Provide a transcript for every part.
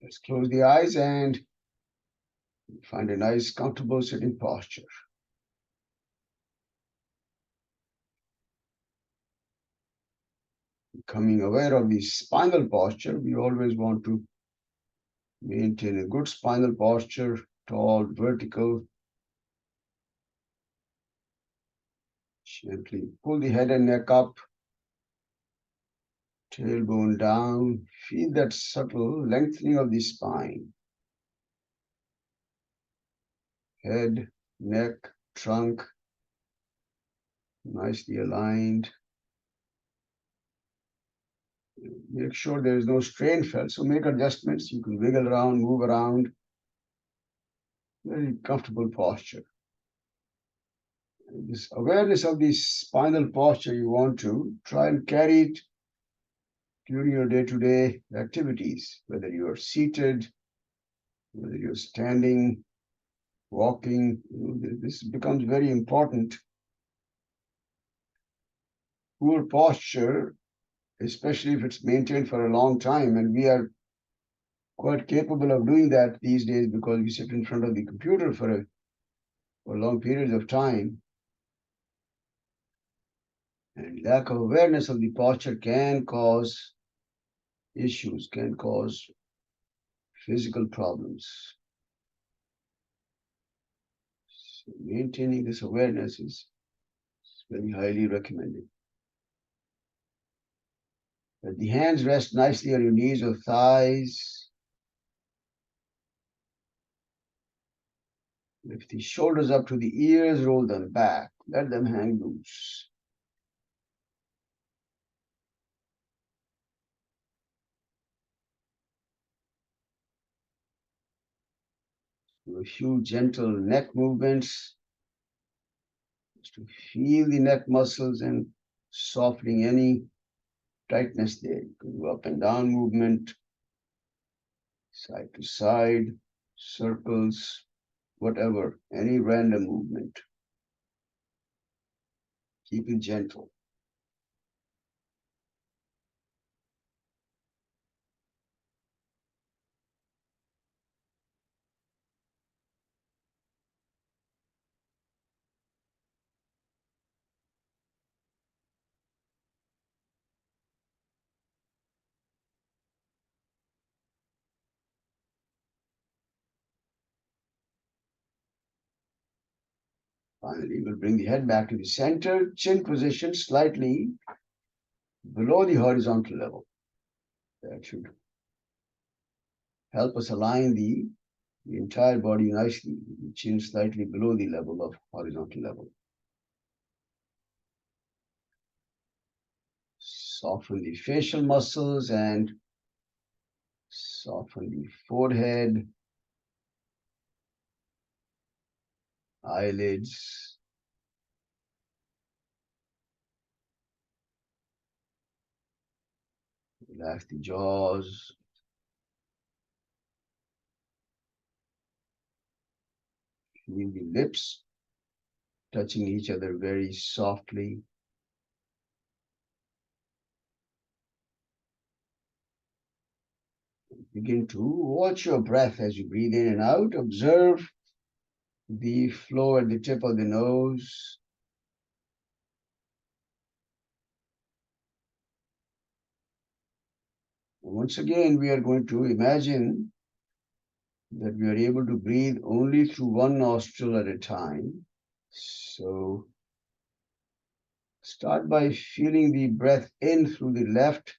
Let's close the eyes and find a nice, comfortable sitting posture. Becoming aware of the spinal posture, we always want to maintain a good spinal posture, tall, vertical. Gently pull the head and neck up, tailbone down. Feel that subtle lengthening of the spine. Head, neck, trunk, nicely aligned. Make sure there is no strain felt. So make adjustments. You can wiggle around, move around. Very comfortable posture. This awareness of the spinal posture, you want to try and carry it during your day-to-day activities, whether you are seated, whether you're standing, walking. This becomes very important. Poor posture, especially if it's maintained for a long time, and we are quite capable of doing that these days because we sit in front of the computer for long periods of time. And lack of awareness of the posture can cause issues, can cause physical problems. So maintaining this awareness is very highly recommended. Let the hands rest nicely on your knees or thighs. Lift the shoulders up to the ears, roll them back. Let them hang loose. Do a few gentle neck movements just to feel the neck muscles and softening any tightness there. You can do up and down movement, side to side, circles, whatever, any random movement. Keep it gentle. Finally, we'll bring the head back to the center, chin position slightly below the horizontal level. That should help us align the entire body nicely, the chin slightly below the level of horizontal level. Soften the facial muscles and soften the forehead, eyelids. Relax the jaws. Feel the lips touching each other very softly. Begin to watch your breath as you breathe in and out. Observe the flow at the tip of the nose. Once again, we are going to imagine that we are able to breathe only through one nostril at a time. So start by feeling the breath in through the left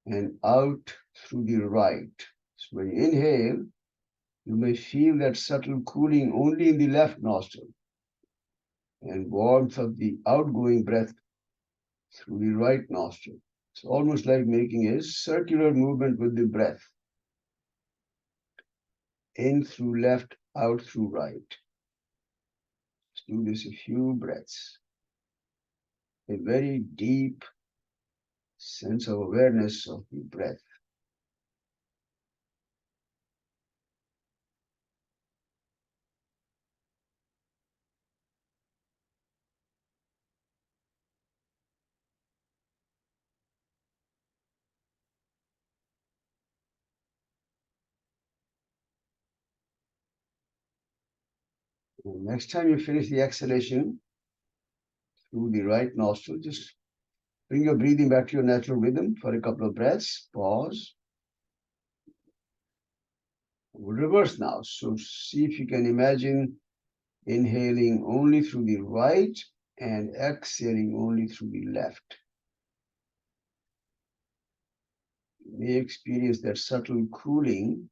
and out through the right. So when you inhale, you may feel that subtle cooling only in the left nostril and warmth of the outgoing breath through the right nostril. It's almost like making a circular movement with the breath. In through left, out through right. Let's do this a few breaths. A very deep sense of awareness of the breath. And next time you finish the exhalation through the right nostril, just bring your breathing back to your natural rhythm for a couple of breaths. Pause. We'll reverse now. So see if you can imagine inhaling only through the right and exhaling only through the left. You may experience that subtle cooling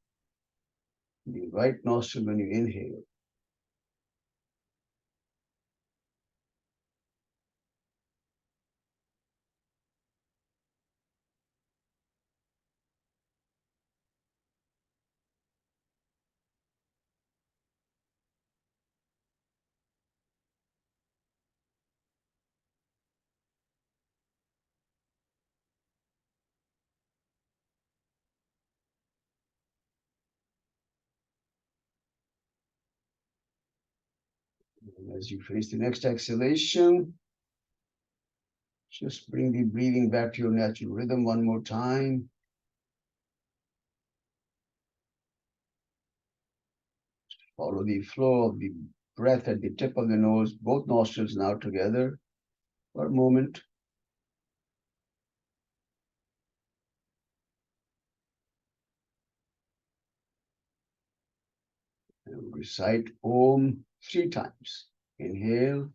in the right nostril when you inhale. And as you finish the next exhalation, just bring the breathing back to your natural rhythm one more time. Follow the flow of the breath at the tip of the nose, both nostrils now together for a moment. And recite Om 3 times. Inhale.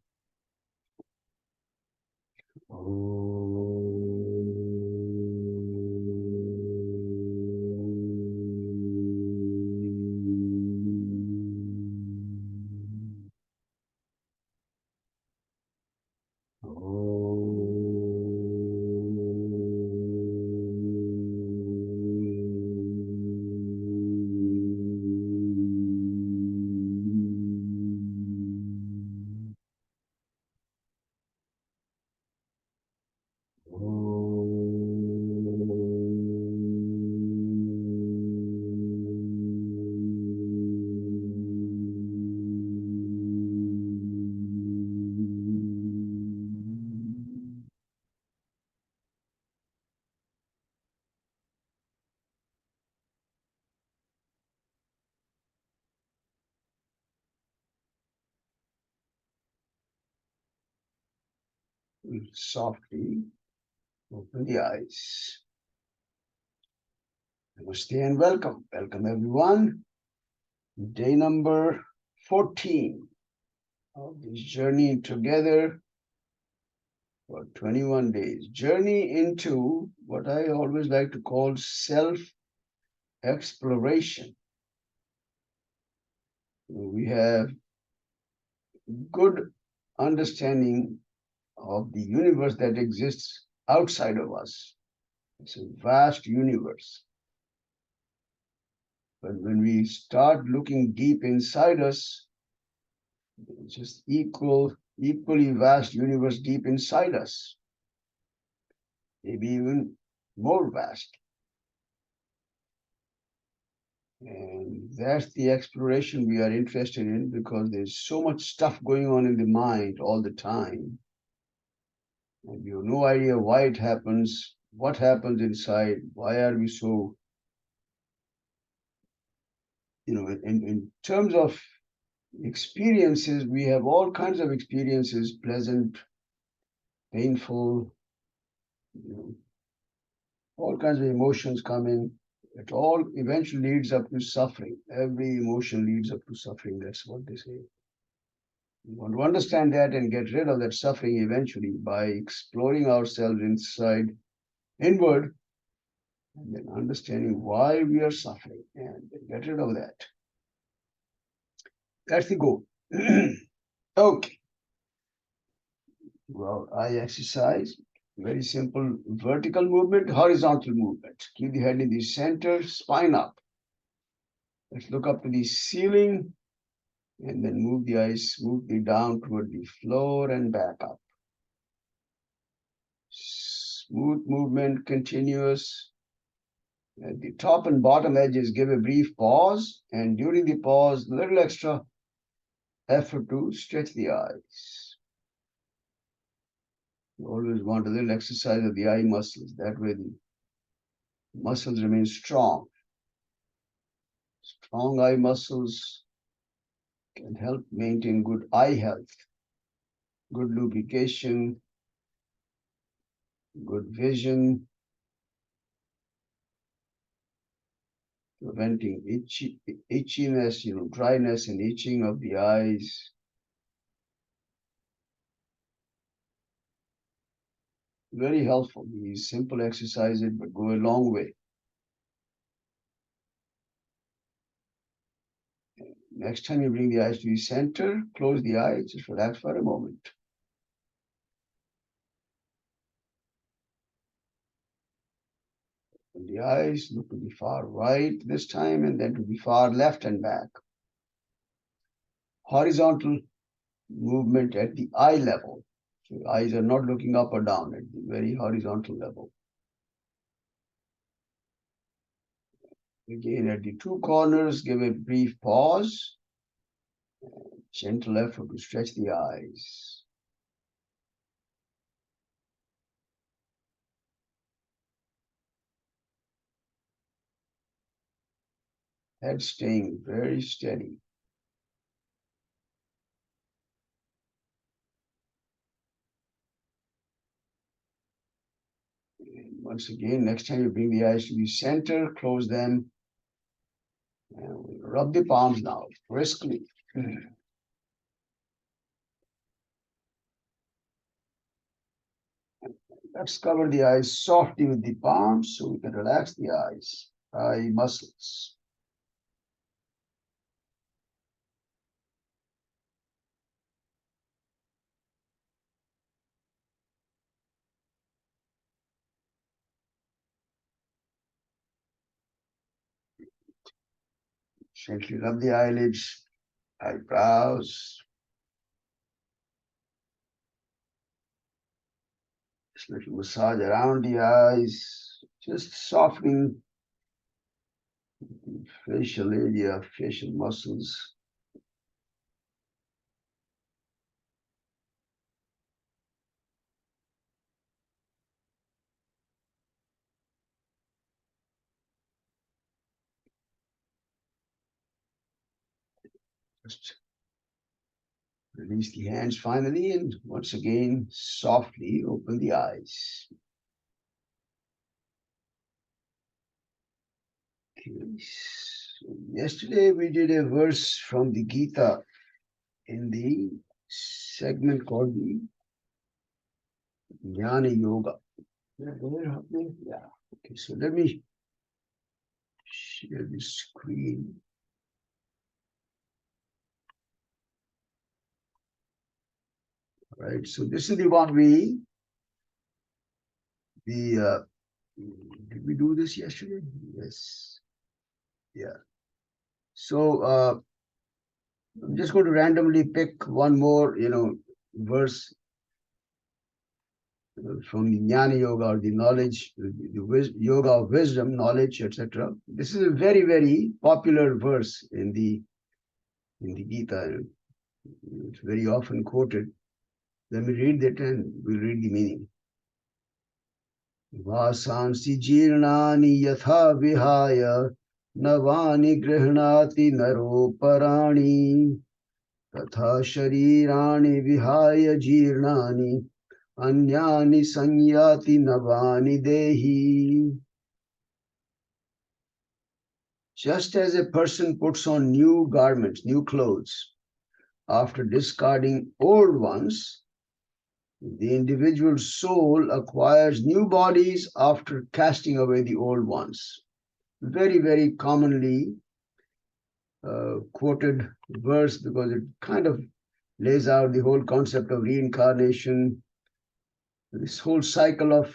Softly open the eyes. Namaste and welcome. Welcome everyone. Day number 14 of this journey together for 21 days. Journey into what I always like to call self-exploration. We have good understanding of the universe that exists outside of us. It's a vast universe. But when we start looking deep inside us, it's just equally vast universe deep inside us, maybe even more vast. And that's the exploration we are interested in, because there's so much stuff going on in the mind all the time. And you have no idea why it happens, what happens inside, why are we so, in terms of experiences, we have all kinds of experiences, pleasant, painful, all kinds of emotions come in. It all eventually leads up to suffering. Every emotion leads up to suffering. That's what they say. We want to understand that and get rid of that suffering eventually by exploring ourselves inward, and then understanding why we are suffering and get rid of that. That's the goal. Okay. Well, eye exercise. Very simple vertical movement, horizontal movement. Keep the head in the center, spine up. Let's look up to the ceiling and then move the eyes smoothly down toward the floor and back up. Smooth movement, continuous. At the top and bottom edges, give a brief pause, and during the pause, a little extra effort to stretch the eyes. You always want a little exercise of the eye muscles. That way the muscles remain strong. Strong eye muscles can help maintain good eye health, good lubrication, good vision, preventing itchiness, dryness and itching of the eyes. Very helpful. These simple exercises, but go a long way. Next time you bring the eyes to the center, close the eyes, just relax for a moment. And the eyes look to the far right this time and then to the far left and back. Horizontal movement at the eye level. So the eyes are not looking up or down at the very horizontal level. Again, at the two corners, give a brief pause. Gentle effort to stretch the eyes. Head staying very steady. And once again, next time you bring the eyes to the center, close them. And rub the palms now, briskly. Let's cover the eyes softly with the palms so we can relax the eye muscles. Gently rub the eyelids, eyebrows. Just a little massage around the eyes, just softening the facial area, facial muscles. Just release the hands finally, and once again, softly open the eyes. Okay. So yesterday we did a verse from the Gita in the segment called the Jnana Yoga. Yeah. Okay, so let me share the screen. All right, so this is the one did we do this yesterday? Yes. Yeah. So I'm just going to randomly pick one more, verse from the Jnana Yoga, or the knowledge, the yoga of wisdom, knowledge, etc. This is a very, very popular verse in the Gita. It's very often quoted. Let me read that and we'll read the meaning. Vasansi jirnani yatha vihaya navani grihnati naroparani तथा शरीराणि विहाय जीर्णानि अन्यानि संयाति नवानि देहि. Just as a person puts on new garments, new clothes, after discarding old ones, the individual soul acquires new bodies after casting away the old ones. Very, very commonly quoted verse, because it kind of lays out the whole concept of reincarnation, this whole cycle of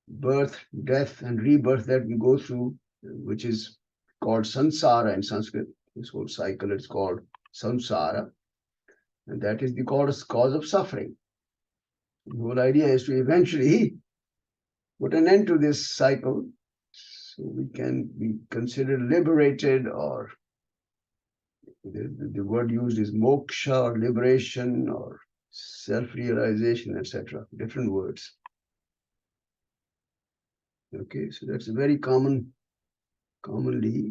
birth, death, and rebirth that we go through, which is called samsara in Sanskrit. This whole cycle is called samsara, and that is the cause of suffering. The whole idea is to eventually put an end to this cycle so we can be considered liberated, or the word used is moksha, or liberation, or self-realization, etc. Different words. Okay, so that's a very commonly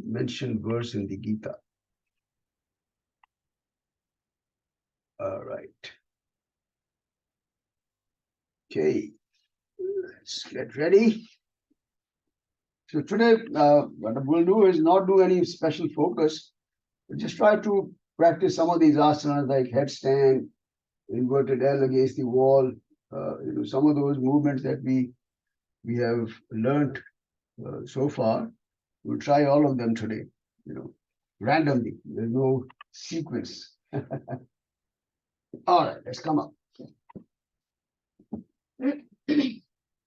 mentioned verse in the Gita. Okay, let's get ready. So today, what we'll do is not do any special focus. We'll just try to practice some of these asanas like headstand, inverted L against the wall. Some of those movements that we have learned so far. We'll try all of them today. Randomly. There's no sequence. All right, let's come up.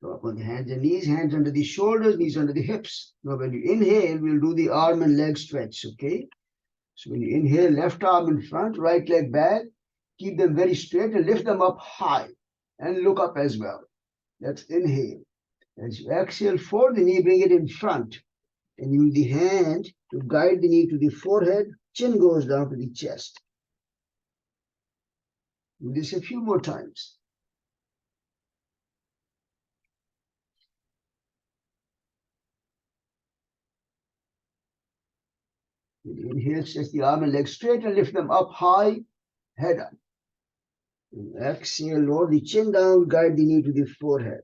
So up on the hands and knees, hands under the shoulders, knees under the hips. Now when you inhale, we'll do the arm and leg stretch, okay? So when you inhale, left arm in front, right leg back, keep them very straight and lift them up high and look up as well. Let's inhale. As you exhale, fold the knee, bring it in front and use the hand to guide the knee to the forehead, chin goes down to the chest. Do this a few more times. Inhale, stretch the arm and leg straight and lift them up high, head up. And exhale, lower the chin down, guide the knee to the forehead.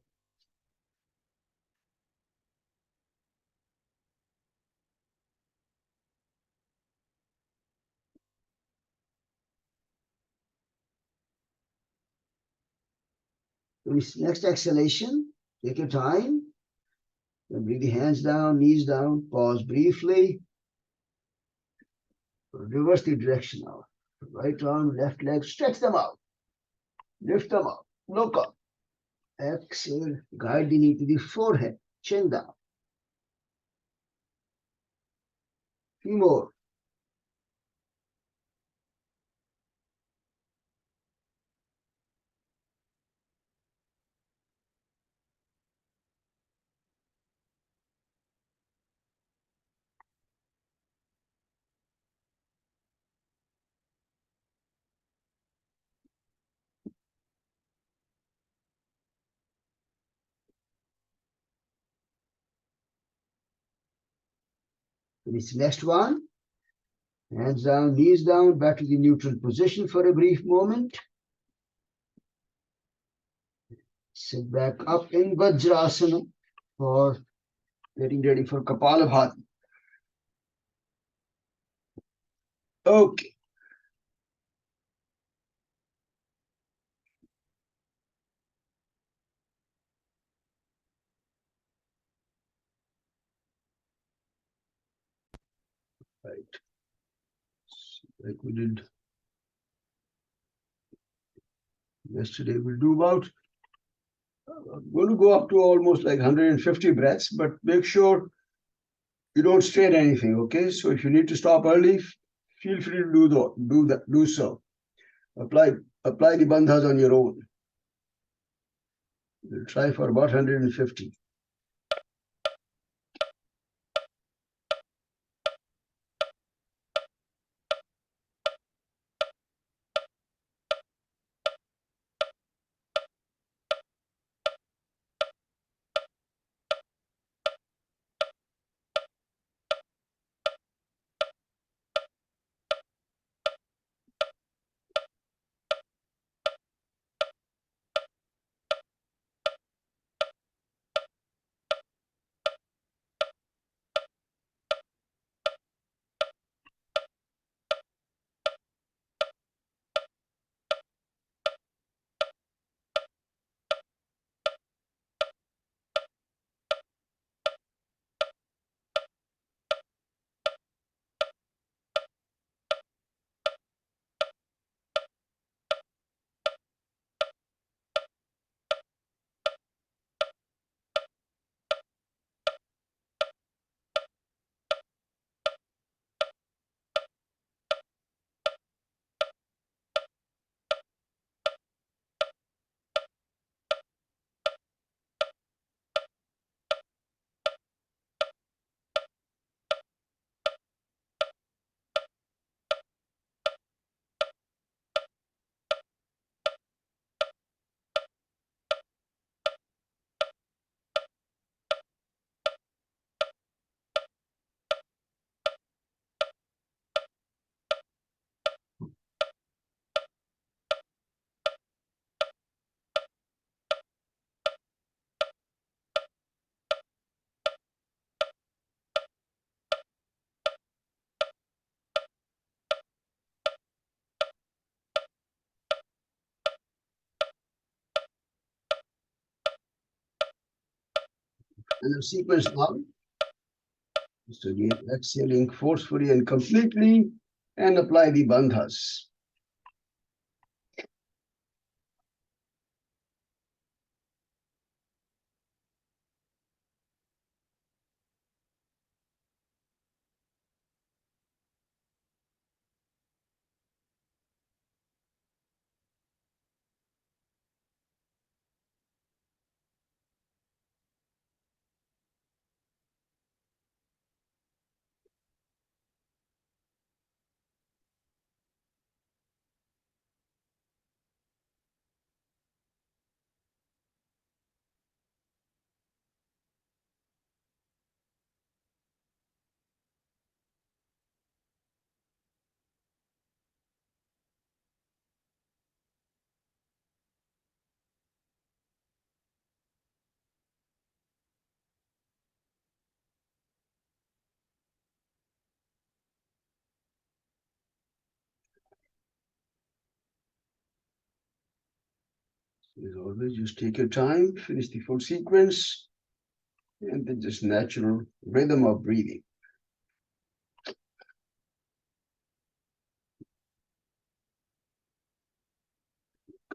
Next exhalation, take your time. Then bring the hands down, knees down, pause briefly. Reverse the direction now. Right arm, left leg, stretch them out. Lift them up, look up. Exhale, guide the knee to the forehead, chin down. Few more. This next one. Hands down, knees down, back to the neutral position for a brief moment. Sit back up in Vajrasana for getting ready for Kapalabhati. Okay. Right. Like we did yesterday, we'll do about, I'm going to go up to almost like 150 breaths, but make sure you don't strain anything, okay? So if you need to stop early, feel free to do so. Apply the bandhas on your own. We'll try for about 150. And the sequence now is to again exhaling forcefully and completely and apply the bandhas. As always, just take your time, finish the full sequence, and then just natural rhythm of breathing.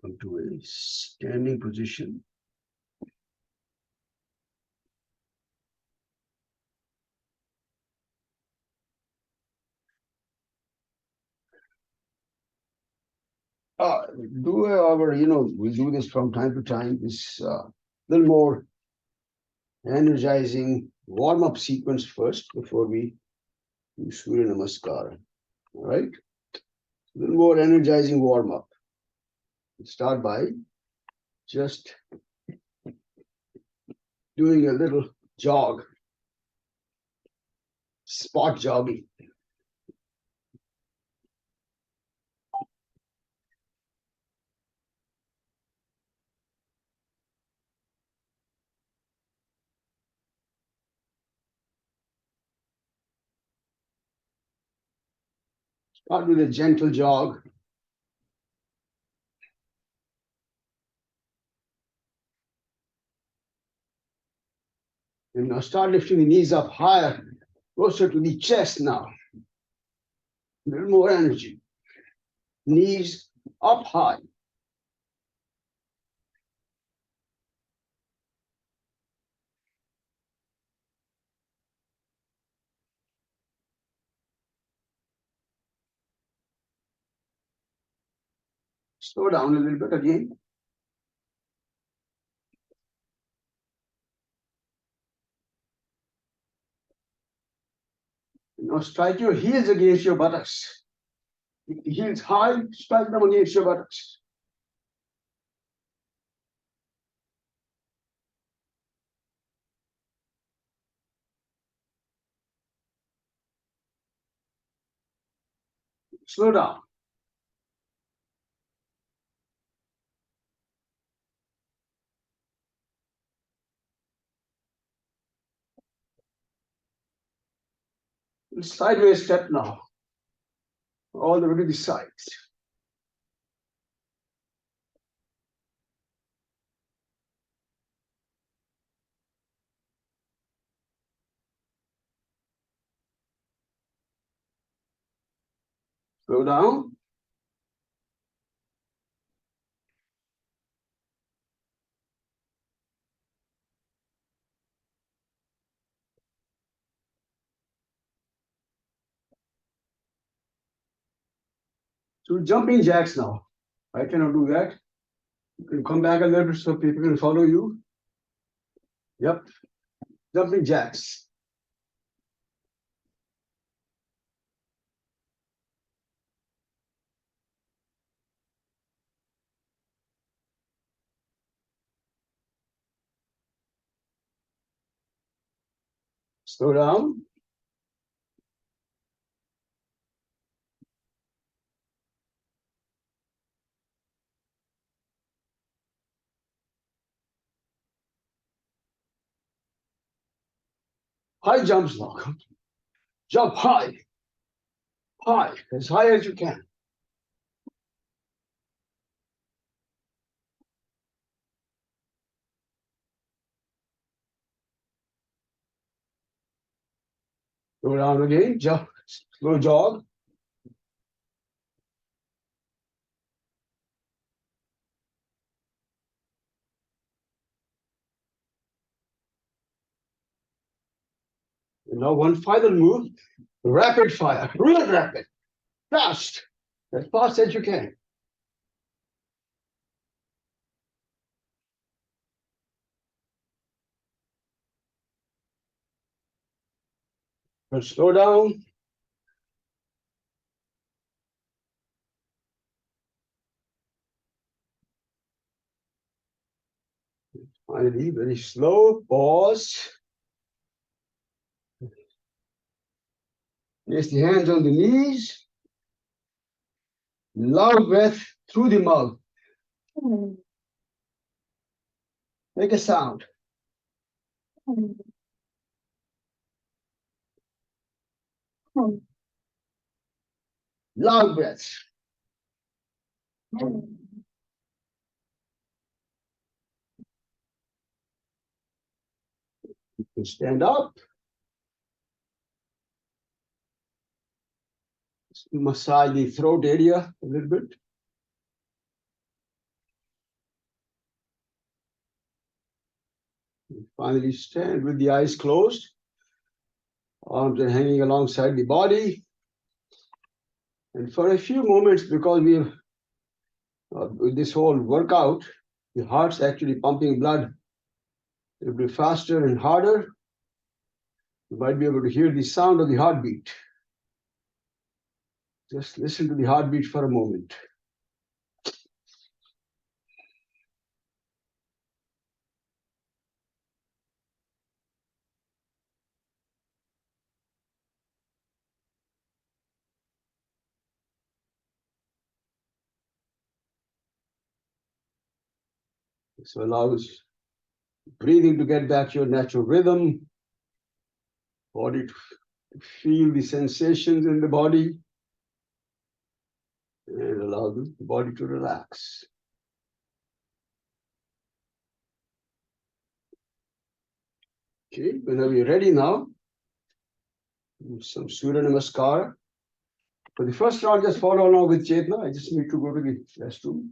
Come to a standing position. Do our, we do this from time to time, this little more energizing warm-up sequence first before we do Surya Namaskar. All right? A little more energizing warm-up. Start by just doing a little jog, spot jogging. Start with a gentle jog. And now start lifting the knees up higher, closer to the chest now. A little more energy. Knees up high. Slow down a little bit again. Now strike your heels against your buttocks. Keep the heels high, strike them against your buttocks. Slow down. Sideways step now. All the way to the sides. Slow down. So jumping jacks now. I cannot do that. You can come back a little bit so people can follow you. Yep. Jumping jacks. Slow down. High jumps now. Jump high. High. As high as you can. Go down again, jog, slow jog. And now one final move, rapid fire, real rapid, fast, as fast as you can. And slow down. Finally, very slow, pause. Place the hands on the knees. Loud breath through the mouth. Make a sound. Loud breaths. You can stand up. Massage the throat area a little bit. And finally, stand with the eyes closed. Arms are hanging alongside the body. And for a few moments, because we have with this whole workout, the heart's actually pumping blood a little bit faster and harder. You might be able to hear the sound of the heartbeat. Just listen to the heartbeat for a moment. This allows breathing to get back to your natural rhythm, body to feel the sensations in the body, and allow the body to relax. Okay, whenever you're ready now, some Surya Namaskar. For the first round, just follow along with Chetna. I just need to go to the restroom.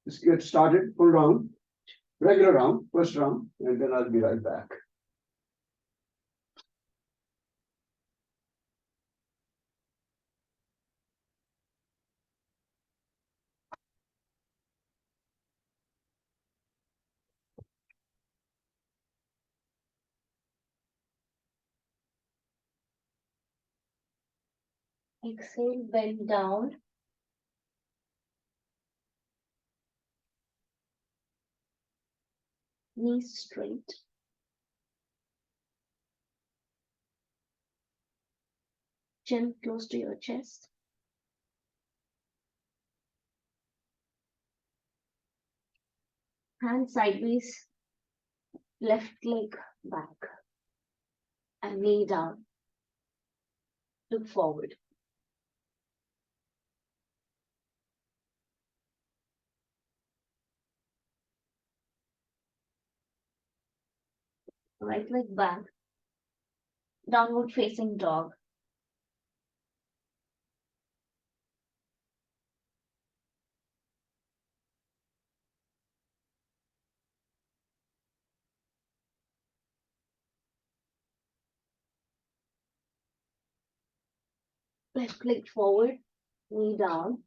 Just get started, full round, regular round, first round, and then I'll be right back. Exhale, bend down. Knees straight. Chin close to your chest. Hand sideways. Left leg back. And knee down. Look forward. Right leg back. Downward facing dog. Left leg forward. Knee down.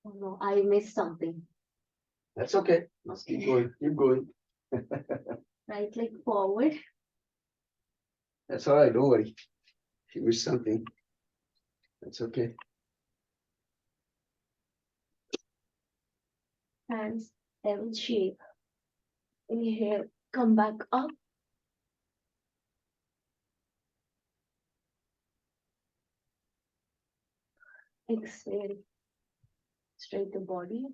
Oh no, I missed something. That's okay. Let's keep going. Keep going. Right leg forward. That's all right. Don't worry. If you missed something, that's okay. Hands L shape. Inhale, come back up. Exhale, straight the body.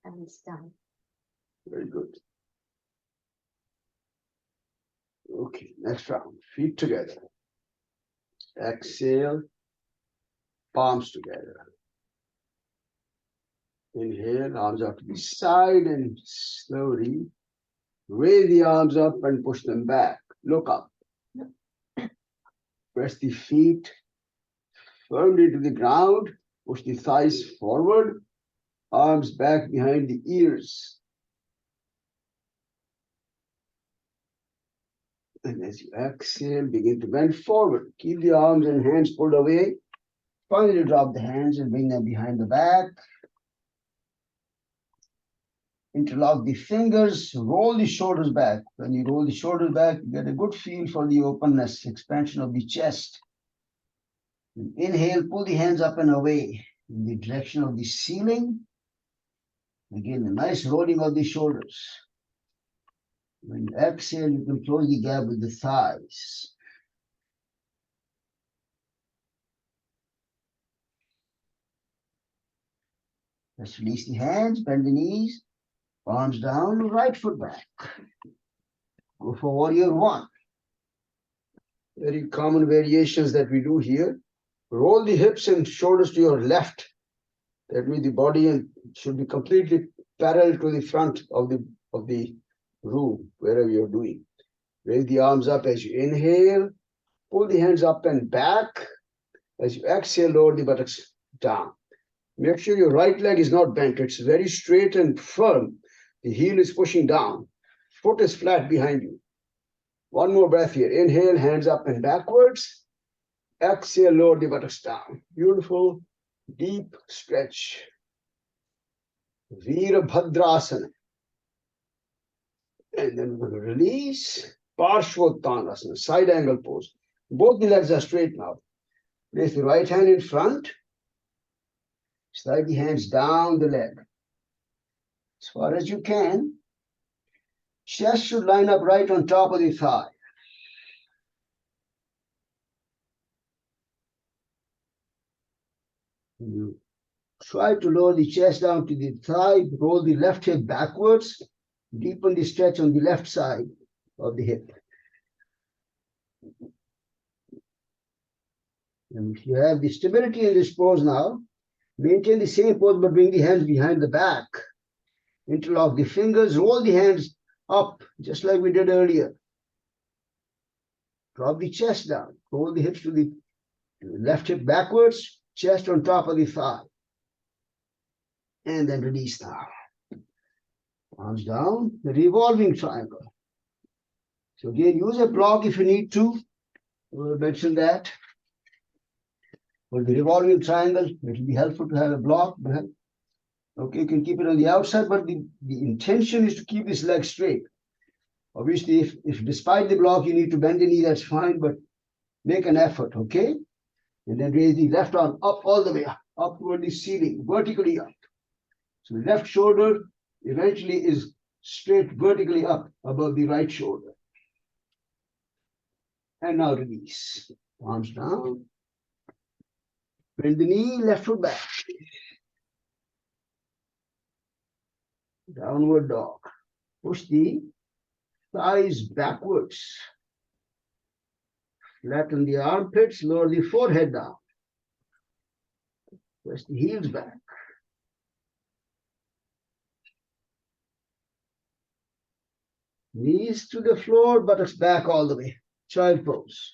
Hands down. Very good. Okay, next round. Feet together. Exhale, palms together. Inhale, arms up to the side and slowly raise the arms up and push them back. Look up. Press the feet firmly to the ground. Push the thighs forward. Arms back behind the ears. And as you exhale, begin to bend forward. Keep the arms and hands pulled away. Finally, drop the hands and bring them behind the back. Interlock the fingers, roll the shoulders back. When you roll the shoulders back, you get a good feel for the openness, expansion of the chest. And inhale, pull the hands up and away in the direction of the ceiling. Again, a nice rolling of the shoulders. When you exhale, you can close the gap with the thighs. Let's release the hands, bend the knees, palms down, right foot back. Go for warrior one. Very common variations that we do here. Roll the hips and shoulders to your left. That means the body should be completely parallel to the front of the room, wherever you're doing. Raise the arms up as you inhale. Pull the hands up and back. As you exhale, lower the buttocks down. Make sure your right leg is not bent. It's very straight and firm. The heel is pushing down. Foot is flat behind you. One more breath here. Inhale, hands up and backwards. Exhale, lower the buttocks down. Beautiful, deep stretch. Virabhadrasana. And then we're going to release. Parshvottanasana, side angle pose. Both the legs are straight now. Place the right hand in front. Slide the hands down the leg. As far as you can. Chest should line up right on top of the thigh. You try to lower the chest down to the thigh, roll the left hip backwards, deepen the stretch on the left side of the hip. And if you have the stability in this pose now, maintain the same pose but bring the hands behind the back. Interlock the fingers, roll the hands up just like we did earlier. Drop the chest down, roll the hips to the left hip backwards, chest on top of the thigh. And then release now. Arms down, the revolving triangle. So again, use a block if you need to. We'll mention that. For the revolving triangle, it will be helpful to have a block. Okay, you can keep it on the outside, but the intention is to keep this leg straight. Obviously, if despite the block you need to bend the knee, that's fine, but make an effort, okay? And then raise the left arm up all the way up toward the ceiling, vertically up. So the left shoulder eventually is straight vertically up above the right shoulder. And now release. Arms down. Bend the knee, left foot back. Downward dog. Push the thighs backwards. Flatten the armpits, lower the forehead down. Press the heels back. Knees to the floor, buttocks back all the way. Child pose.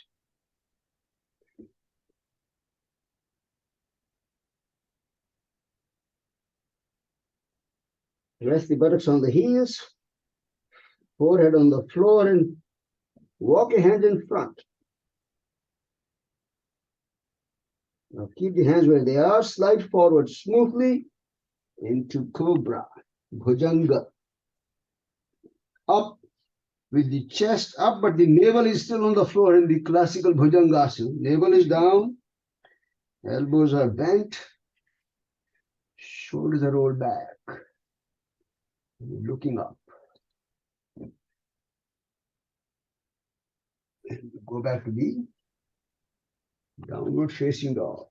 Rest the buttocks on the heels, forehead on the floor, and walk your hands in front. Now keep the hands where they are, slide forward smoothly into Cobra, Bhujanga. Up with the chest up, but the navel is still on the floor in the classical Bhujangasana. Navel is down, elbows are bent, shoulders are rolled back. Looking up. Go back to the downward facing dog.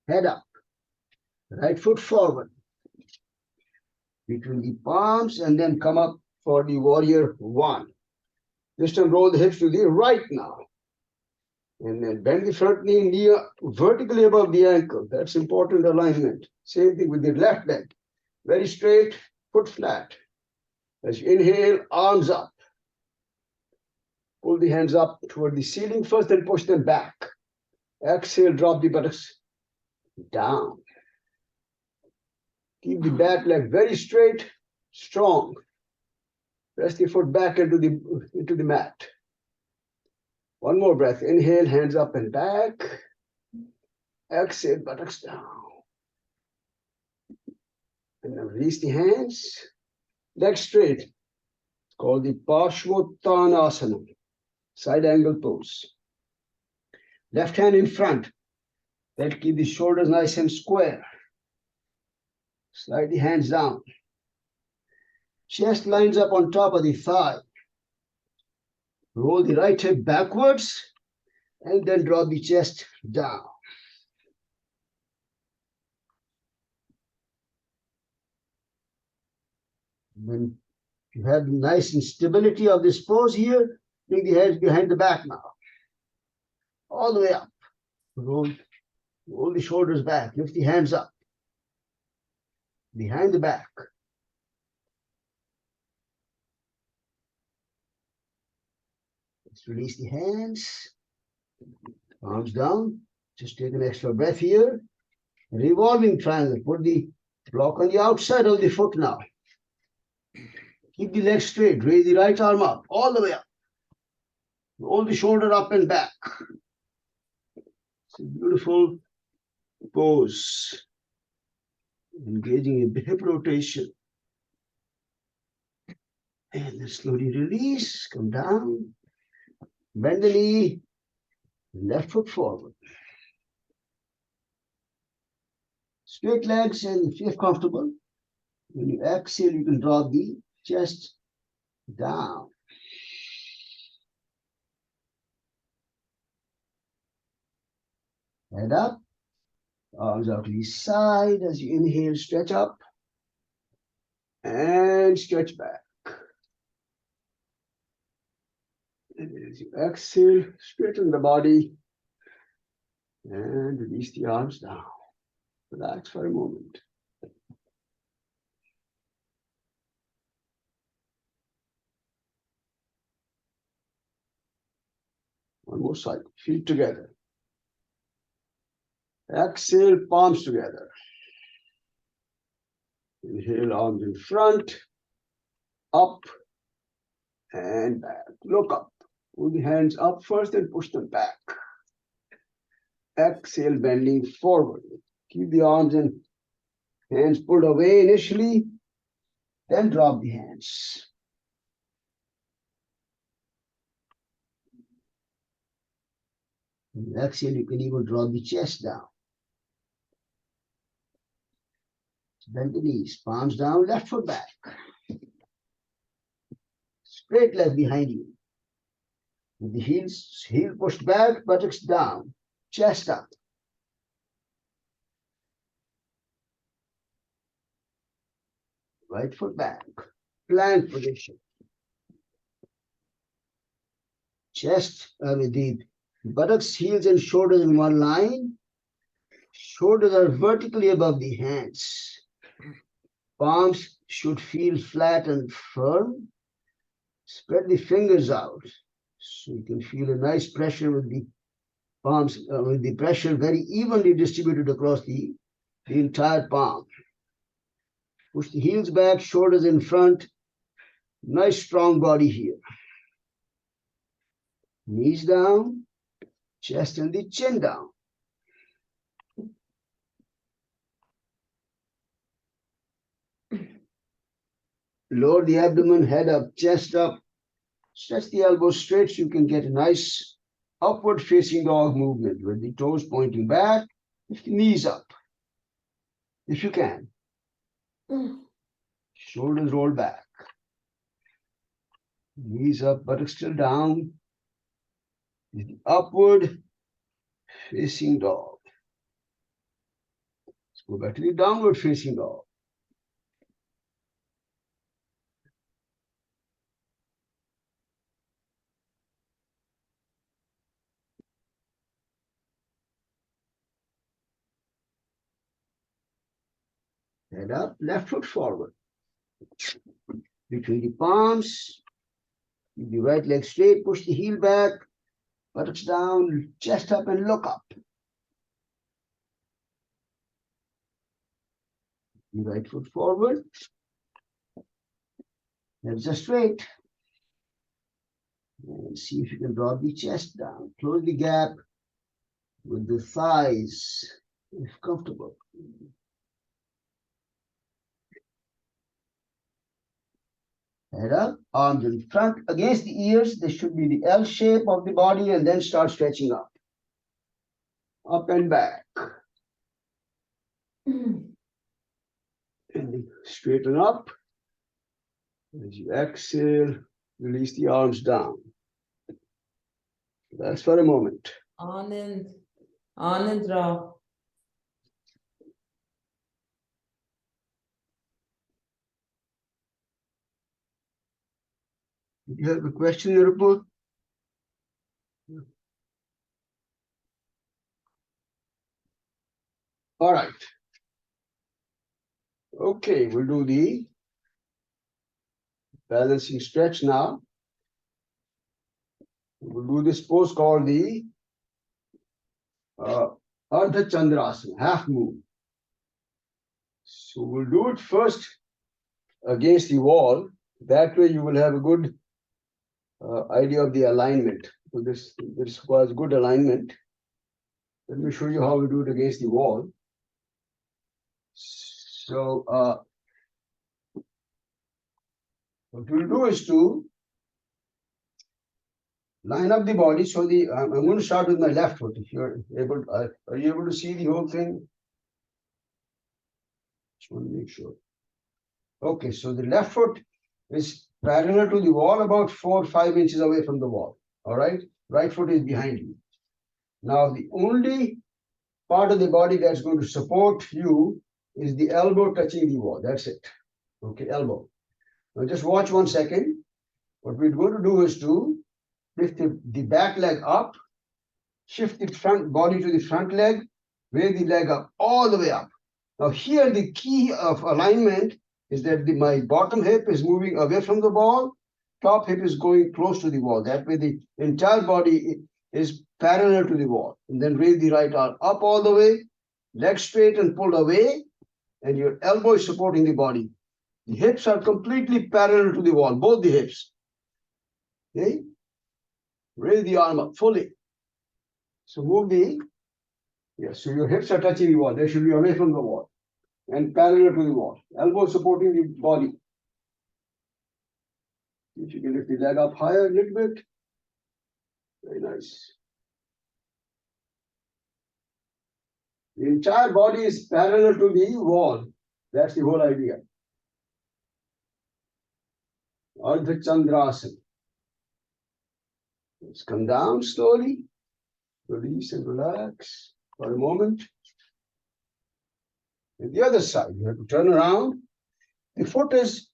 Head up. Right foot forward. Between the palms and then come up for the warrior one. This time roll the hips to the right now. And then bend the front knee vertically above the ankle. That's important alignment. Same thing with the left leg. Very straight, foot flat. As you inhale, arms up. Pull the hands up toward the ceiling first, then push them back. Exhale, drop the buttocks down. Keep the back leg very straight, strong. Press the foot back into the mat. One more breath. Inhale, hands up and back. Exhale, buttocks down. And now release the hands. Legs straight. It's called the Parshvottanasana, side angle pose. Left hand in front. Then keep the shoulders nice and square. Slide the hands down. Chest lines up on top of the thigh. Roll the right hip backwards and then draw the chest down. When you have nice instability of this pose here, bring the hands behind the back now. All the way up. Roll the shoulders back. Lift the hands up. Behind the back. Let's release the hands. Arms down. Just take an extra breath here. Revolving triangle. Put the block on the outside of the foot now. Keep the legs straight. Raise the right arm up. All the way up. Roll the shoulder up and back. It's a beautiful pose. Engaging in hip rotation. And then slowly release. Come down. Bend the knee. Left foot forward. Straight legs, and if you're comfortable, when you exhale, you can draw the chest down. Head up, arms out to the side. As you inhale, stretch up and stretch back. And as you exhale, straighten the body and release the arms down. Relax for a moment. One more side, feet together. Exhale, palms together. Inhale, arms in front, up and back. Look up. Pull the hands up first and push them back. Exhale, bending forward. Keep the arms and hands pulled away initially, then drop the hands. And exhale, you can even draw the chest down. Bend the knees, palms down, left foot back. Straight leg behind you. With the heel pushed back, buttocks down, chest up. Right foot back, plank position. Chest with the buttocks, heels, and shoulders in one line. Shoulders are vertically above the hands. Palms should feel flat and firm. Spread the fingers out so you can feel a nice pressure with the palms, with the pressure very evenly distributed across the entire palm. Push the heels back, shoulders in front. Nice strong body here. Knees down, chest and the chin down. Lower the abdomen, head up, chest up. Stretch the elbows straight so you can get a nice upward facing dog movement with the toes pointing back, lift the knees up, if you can. Shoulders roll back. Knees up, buttocks still down. Upward facing dog. Let's go back to the downward facing dog. Head up, left foot forward. Between the palms, keep the right leg straight, push the heel back, buttocks down, chest up and look up. The right foot forward. Legs are straight. And see if you can draw the chest down. Close the gap with the thighs, if comfortable. Head up, arms in front against the ears. This should be the L shape of the body, and then start stretching up. Up and back. And straighten up. As you exhale, release the arms down. That's for a moment. Anand Rao. Do you have a question in your report? All right. Okay, we'll do the balancing stretch now. We'll do this pose called the Ardha Chandrasana, half moon. So we'll do it first against the wall. That way you will have a good idea of the alignment. So this was good alignment. Let me show you how we do it against the wall. So what we'll do is to line up the body. So I'm going to start with my left foot. If you're able, are you able to see the whole thing? Just want to make sure. Okay, so the left foot is parallel to the wall, about 4 or 5 inches away from the wall. All right, right foot is behind you. Now the only part of the body that's going to support you is the elbow touching the wall. That's it. Okay, elbow. Now just watch 1 second. What we're going to do is to lift the back leg up, shift the front body to the front leg, raise the leg up, all the way up. Now here the key of alignment is that my bottom hip is moving away from the wall, top hip is going close to the wall. That way the entire body is parallel to the wall. And then raise the right arm up all the way, leg straight and pulled away, and your elbow is supporting the body. The hips are completely parallel to the wall, both the hips. Okay? Raise the arm up fully. So move so your hips are touching the wall. They should be away from the wall and parallel to the wall. Elbow supporting the body. If you can lift the leg up higher a little bit. Very nice. The entire body is parallel to the wall. That's the whole idea. Ardha Chandrasana. Let's come down slowly. Release and relax for a moment. And the other side, you have to turn around. The foot is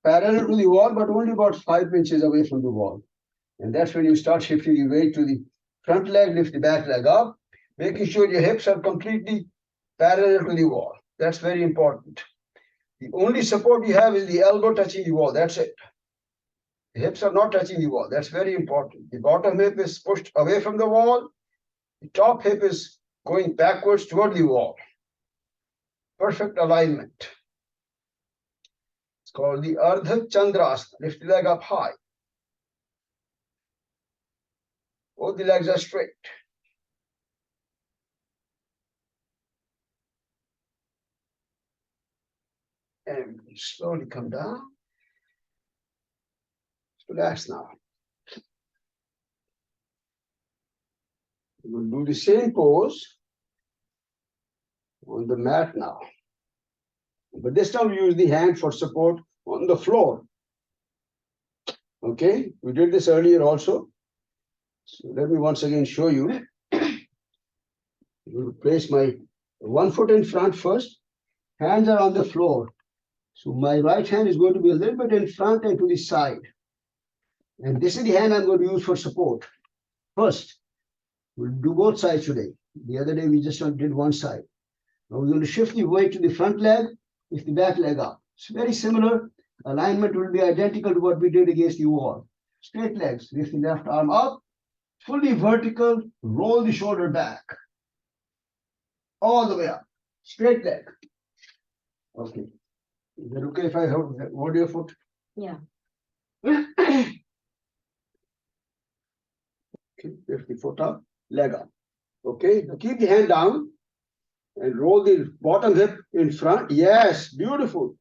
parallel to the wall, but only about 5 inches away from the wall. And that's when you start shifting the weight to the front leg, lift the back leg up, making sure your hips are completely parallel to the wall. That's very important. The only support you have is the elbow touching the wall. That's it. The hips are not touching the wall. That's very important. The bottom hip is pushed away from the wall. The top hip is going backwards toward the wall. Perfect alignment. It's called the Ardha Chandrasana. Lift the leg up high. Both the legs are straight. And slowly come down. Relax now. We'll do the same pose on the mat now. But this time we use the hand for support on the floor. Okay, we did this earlier also. So let me once again show you. We'll place my 1 foot in front first. Hands are on the floor. So my right hand is going to be a little bit in front and to the side. And this is the hand I'm going to use for support. First, we'll do both sides today. The other day we just did one side. Now we're going to shift the weight to the front leg, Lift the back leg up. It's very similar. Alignment will be identical to what we did against the wall. Straight legs. Lift the left arm up. Fully vertical. Roll the shoulder back. All the way up. Straight leg. Okay. Is that okay if I hold your foot? Yeah. Okay. Lift the foot up. Leg up. Okay. Now keep the hand down. And roll the bottom hip in front. Yes, beautiful.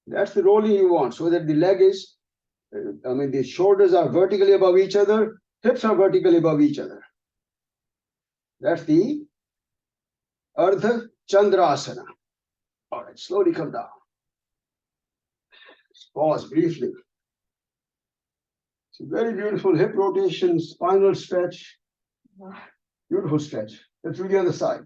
That's the rolling you want, so that the leg is, the shoulders are vertically above each other, hips are vertically above each other. That's the Ardha Chandrasana. All right, slowly come down. Pause briefly. It's a very beautiful hip rotation, spinal stretch. Beautiful stretch. Let's do the other side.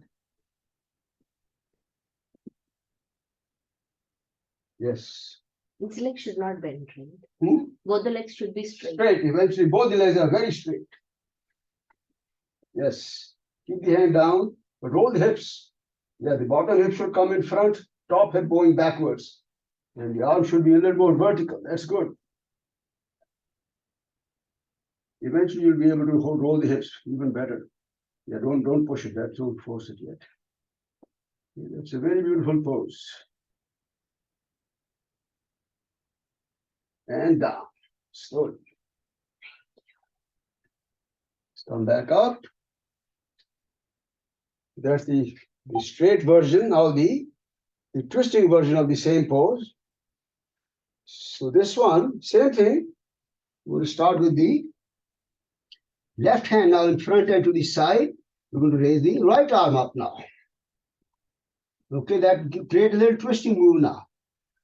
Yes. Its legs should not bend, right? Hmm? Both the legs should be straight. Straight. Eventually, both the legs are very straight. Yes. Keep the hand down, but roll the hips. Yeah, the bottom hip should come in front, top hip going backwards. And the arm should be a little more vertical. That's good. Eventually, you'll be able to roll the hips even better. Yeah, don't push it. Don't force it yet. It's a very beautiful pose. And down, slowly. Come back up. That's the straight version. Now the twisting version of the same pose. So this one, same thing. We'll start with the left hand now in front and to the side. We're going to raise the right arm up now. Okay, that create a little twisting move now.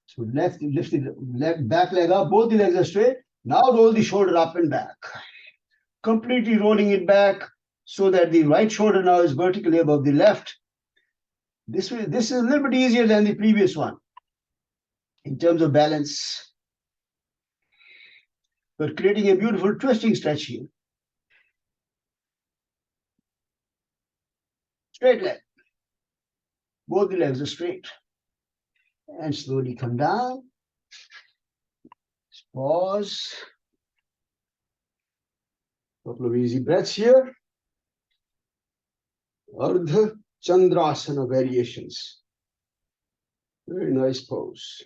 So lift the back leg up, both the legs are straight. Now roll the shoulder up and back. Completely rolling it back so that the right shoulder now is vertically above the left. This is a little bit easier than the previous one in terms of balance. But creating a beautiful twisting stretch here. Straight leg. Both the legs are straight. And slowly come down. Pause. Couple of easy breaths here. Ardha Chandrasana variations. Very nice pose.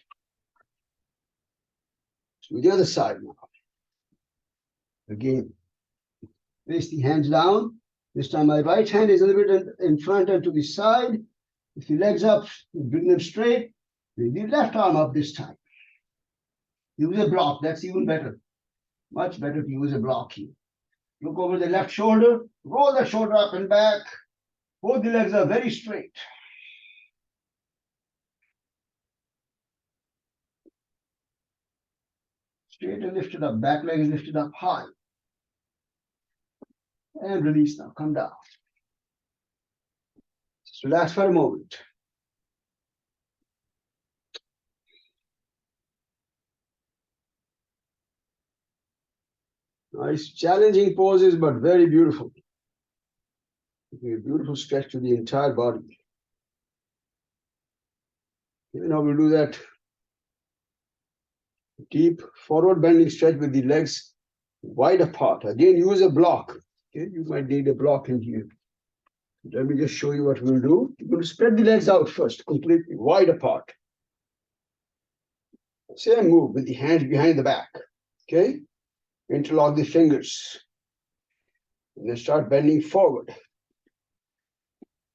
To the other side now. Again, place the hands down. This time my right hand is a little bit in front and to the side. If the legs up, bring them straight. Bring the left arm up this time. Use a block. That's even better. Much better to use a block here. Look over the left shoulder. Roll the shoulder up and back. Both the legs are very straight. Straight and lifted up. Back leg is lifted up high. And release now. Come down. Just relax for a moment. Nice, challenging poses, but very beautiful. A beautiful stretch to the entire body. Okay, now we'll do that deep forward bending stretch with the legs wide apart. Again, use a block. Okay, you might need a block in here. Let me just show you what we'll do. We're going to spread the legs out first, completely wide apart. Same move with the hands behind the back. Okay, interlock the fingers. And then start bending forward.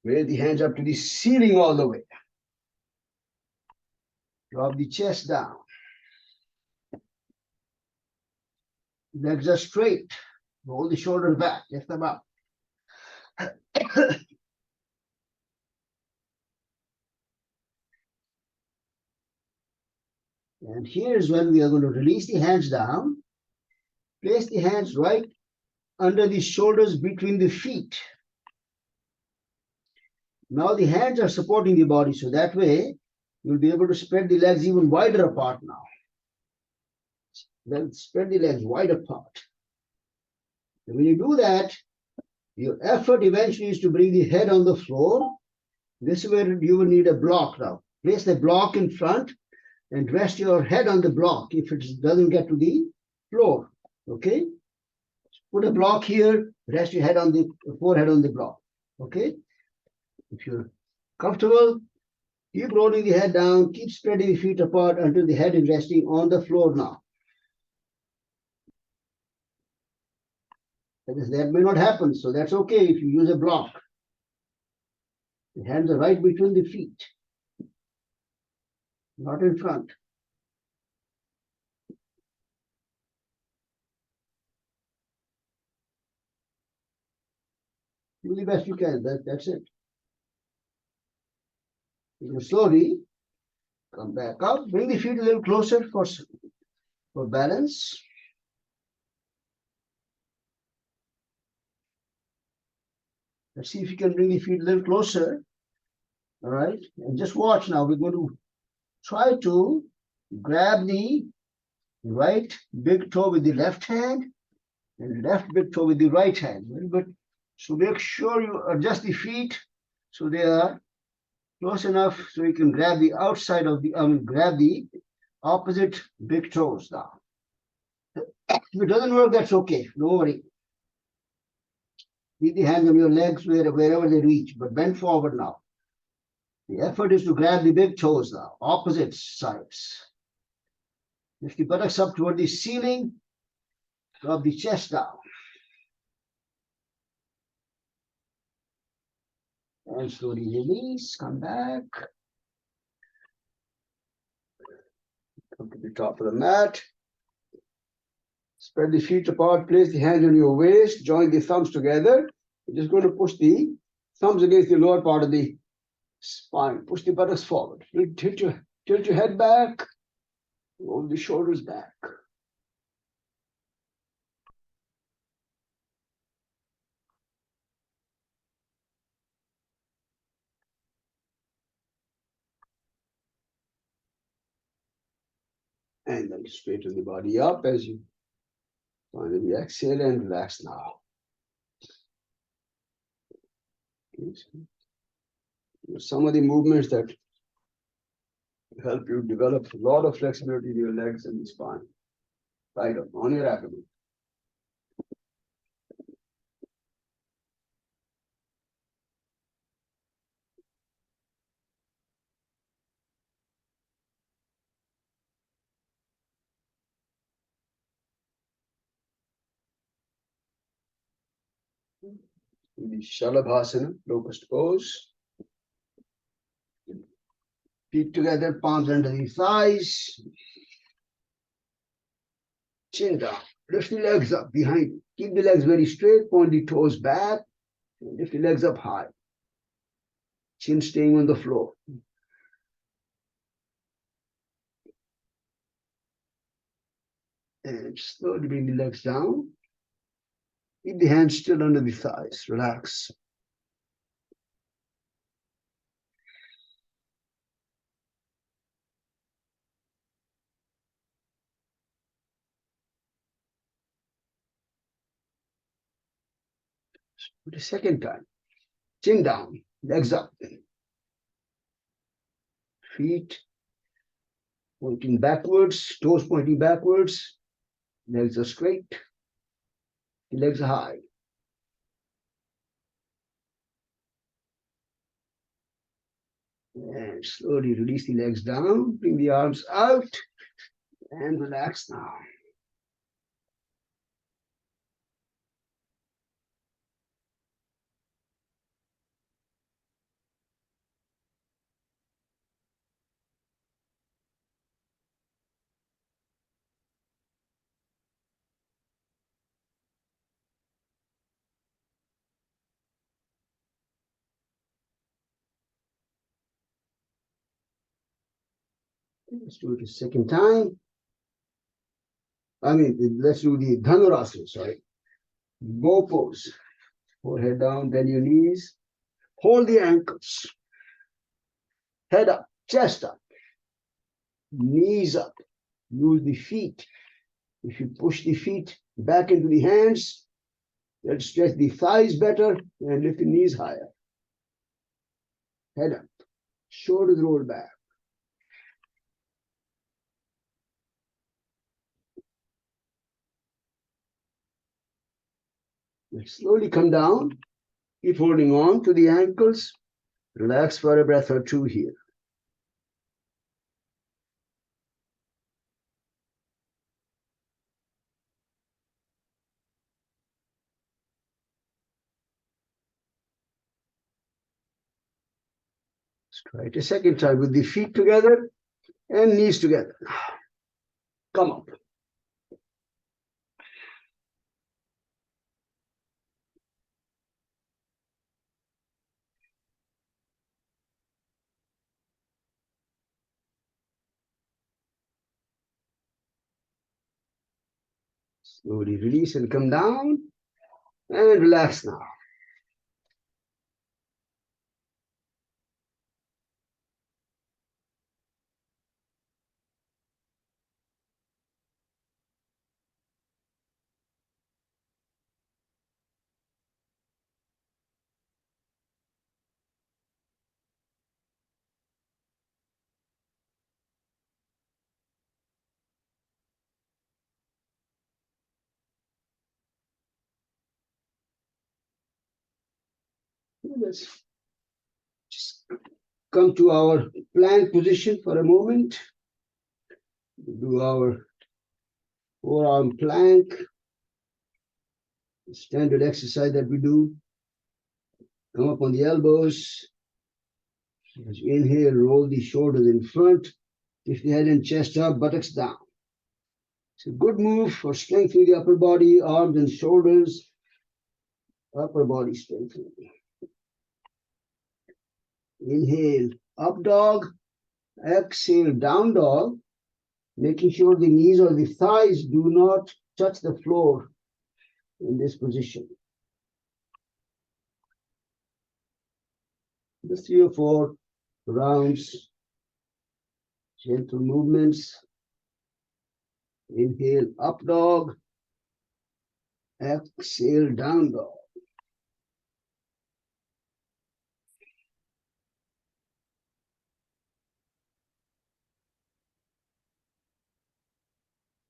Raise the hands up to the ceiling all the way. Drop the chest down. Legs are straight. Roll the shoulders back. Lift them up. And here's when we are going to release the hands down. Place the hands right under the shoulders between the feet. Now the hands are supporting the body, so that way you'll be able to spread the legs even wider apart now. Then spread the legs wide apart. And when you do that, your effort eventually is to bring the head on the floor. This is where you will need a block now. Place the block in front and rest your head on the block if it doesn't get to the floor. Okay? Put a block here, rest your head on the forehead on the block. Okay? If you're comfortable, keep rolling the head down, keep spreading the feet apart until the head is resting on the floor now. That may not happen, so that's okay if you use a block. The hands are right between the feet, not in front. Do the best you can. That's it. You slowly come back up. Bring the feet a little closer for balance. Let's see if you can bring the feet a little closer. All right. And just watch now. We're going to try to grab the right big toe with the left hand and left big toe with the right hand. Very good. So make sure you adjust the feet so they are close enough so you can grab the outside of the grab the opposite big toes now. If it doesn't work, that's okay. Don't worry. Keep the hands on your legs wherever they reach, but bend forward now. The effort is to grab the big toes now, opposite sides. Lift the buttocks up toward the ceiling, drop the chest down. And slowly release, come back. Come to the top of the mat. Spread the feet apart, place the hands on your waist, join the thumbs together. You're just going to push the thumbs against the lower part of the spine. Push the buttocks forward. Tilt your head back, roll the shoulders back. And then straighten the body up as you finally exhale and relax now. Some of the movements that help you develop a lot of flexibility in your legs and the spine. Right up on your abdomen. The Shalabhasana, locust pose. Feet together, palms under the thighs. Chin down. Lift the legs up behind you. Keep the legs very straight, point the toes back. Lift the legs up high. Chin staying on the floor. And slowly bring the legs down. Keep the hands still under the thighs. Relax. For the second time. Chin down, legs up. Feet pointing backwards, toes pointing backwards. Legs are straight. The legs are high. And slowly release the legs down. Bring the arms out. And relax now. Let's do it a second time. Let's do the Dhanurasana, sorry. Bow pose. Forehead down, bend your knees. Hold the ankles. Head up, chest up. Knees up. Use the feet. If you push the feet back into the hands, that'll stretch the thighs better and lift the knees higher. Head up. Shoulders roll back. Slowly come down. Keep holding on to the ankles. Relax for a breath or two here. Let's try it a second time with the feet together and knees together. Come up. Slowly release and come down and relax now. Let's just come to our plank position for a moment. Do our forearm plank, standard exercise that we do. Come up on the elbows. As you inhale, roll the shoulders in front. Lift the head and chest up, buttocks down. It's a good move for strengthening the upper body, arms and shoulders. Upper body strengthening. Inhale, up dog. Exhale, down dog. Making sure the knees or the thighs do not touch the floor in this position. Just 3 or 4 rounds, gentle movements. Inhale, up dog. Exhale, down dog.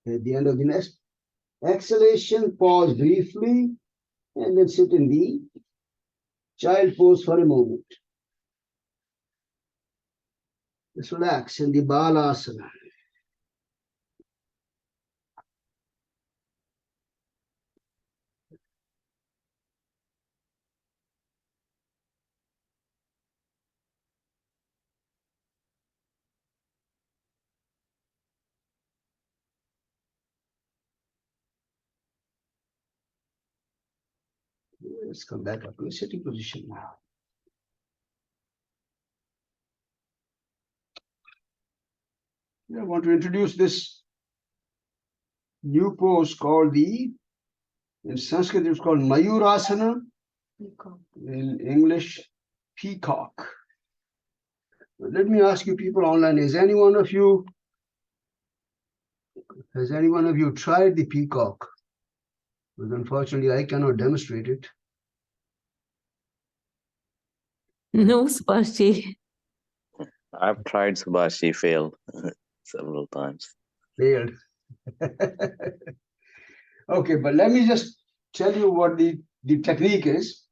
At the end of the next exhalation, pause briefly and then sit in the child pose for a moment. Just relax in the balasana. Let's come back up to a sitting position now. I want to introduce this new pose called in Sanskrit it's called Mayurasana. Peacock. In English, peacock. Let me ask you people online, has any one of you tried the peacock? Because unfortunately, I cannot demonstrate it. No, Spashi. I've tried Subhashi, failed several times. Failed. Okay, but let me just tell you what the technique is,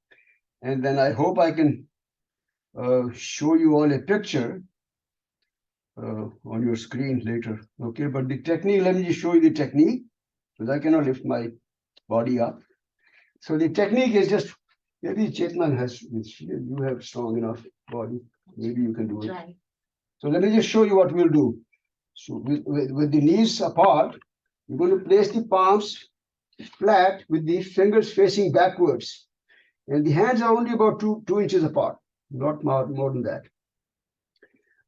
and then I hope I can show you all a picture on your screen later. Okay, but the technique, let me just show you the technique, because I cannot lift my body up. So the technique is just, maybe Chetman has, you have strong enough body, maybe you can do it. Right. So let me just show you what we'll do. So with the knees apart, you're going to place the palms flat with the fingers facing backwards. And the hands are only about 2 inches apart, not more than that.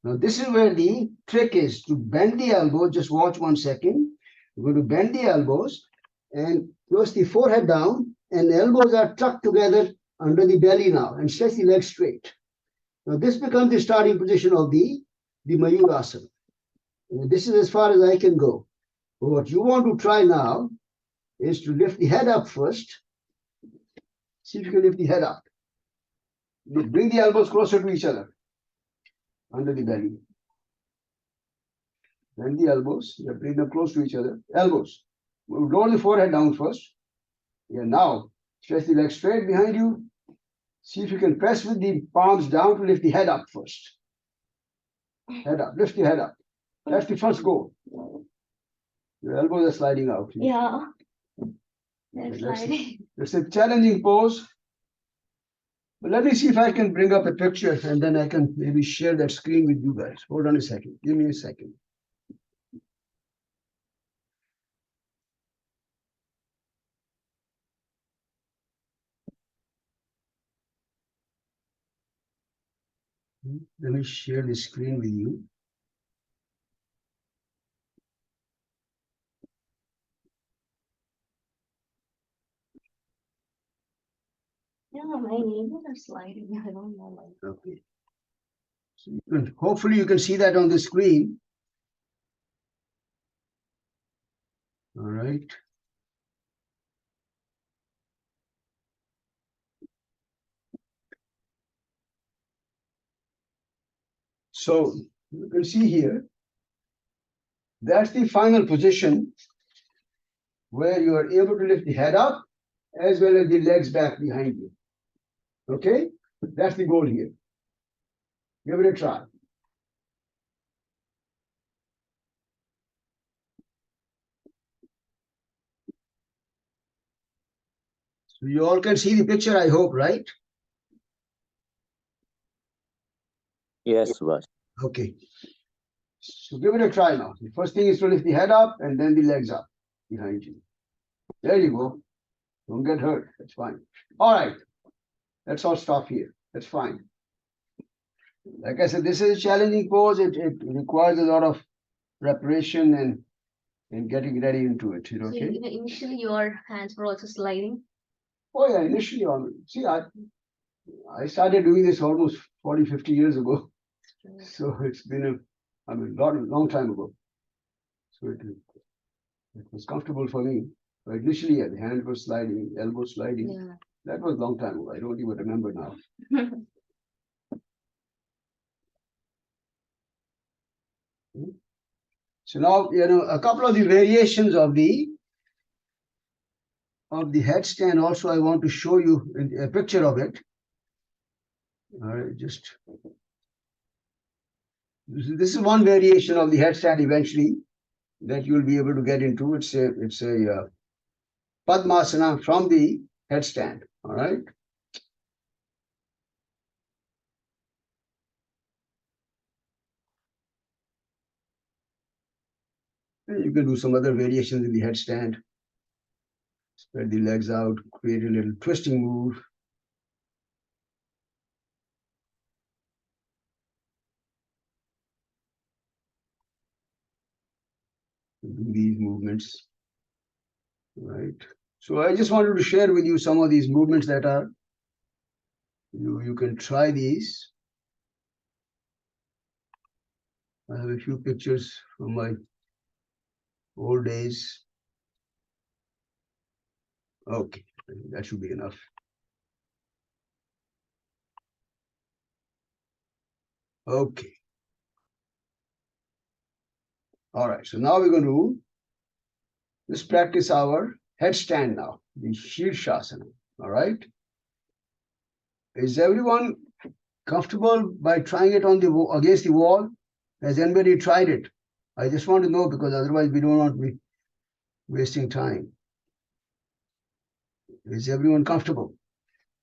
Now this is where the trick is, to bend the elbow. Just watch 1 second. We're going to bend the elbows and close the forehead down, and elbows are tucked together under the belly now, and stretch the legs straight. Now this becomes the starting position of the Mayurasana. And this is as far as I can go. But what you want to try now is to lift the head up first. See if you can lift the head up. Bring the elbows closer to each other, under the belly. Bend the elbows, bring them close to each other. Elbows. Lower the forehead down first. Yeah, now Stretch the legs straight behind you. See if you can press with the palms down to lift the head up first. Head up, lift your head up. That's the first goal. Your elbows are sliding out. Yeah. They're That's sliding. It's a challenging pose. But let me see if I can bring up a picture and then I can maybe share that screen with you guys. Hold on a second. Give me a second. Let me share the screen with you. Yeah, my neighbors are sliding. I don't know why. Okay. So hopefully you can see that on the screen. All right. So you can see here, that's the final position where you are able to lift the head up as well as the legs back behind you. Okay? That's the goal here. Give it a try. So you all can see the picture, I hope, right? Yes, Subhash. Okay. So give it a try now. The first thing is to lift the head up and then the legs up behind you. There you go. Don't get hurt. That's fine. All right. Let's all stop here. That's fine. Like I said, this is a challenging pose. It requires a lot of preparation and getting ready into it. So Okay. initially your hands were also sliding. Oh yeah, initially on see I started doing this almost 40, 50 years ago. So it's been a long time ago. So it was comfortable for me. But initially, yeah, the hand was sliding, elbow sliding. Yeah. That was a long time ago. I don't even remember now. So now, a couple of the variations of the headstand also I want to show you a picture of it. All right, this is one variation of the headstand eventually that you'll be able to get into. It's a Padmasana from the headstand. All right. And you can do some other variations in the headstand. Spread the legs out, create a little twisting move. Do these movements. Right. So I just wanted to share with you some of these movements that are, you can try these. I have a few pictures from my old days. Okay, that should be enough. Okay. All right, so now we're going to just practice our headstand now, the Shirshasana. All right. Is everyone comfortable by trying it on against the wall? Has anybody tried it? I just want to know because otherwise we don't want to be wasting time. Is everyone comfortable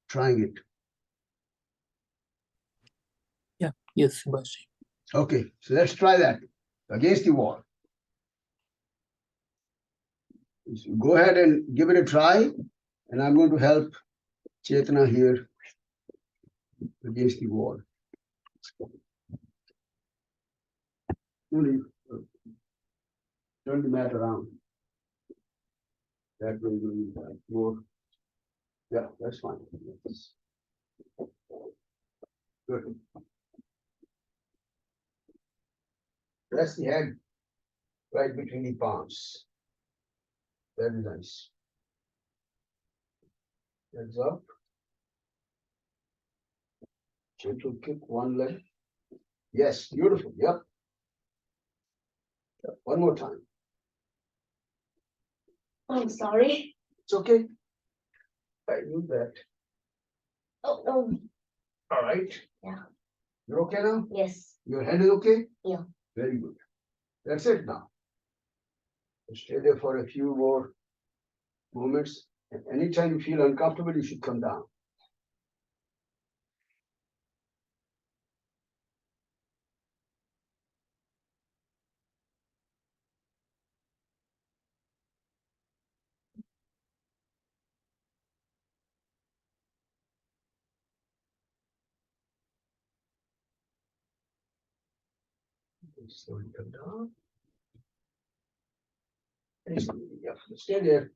trying it? Yeah, yes, Subhash. Okay, so let's try that against the wall. So go ahead and give it a try, and I'm going to help Chetana here against the wall. Turn the mat around. That way you will more. Yeah, that's fine. Good. Press the head right between the palms. Very nice. Legs up. Gentle kick one leg. Yes, beautiful. Yep. One more time. I'm sorry. It's okay. I knew that. Oh, oh, All right. Yeah. You're okay now? yes. Your head is okay? Yeah. Very good. That's it now. Stay there for a few more moments. And anytime you feel uncomfortable, you should come down. Slowly come down. Yeah, stay there.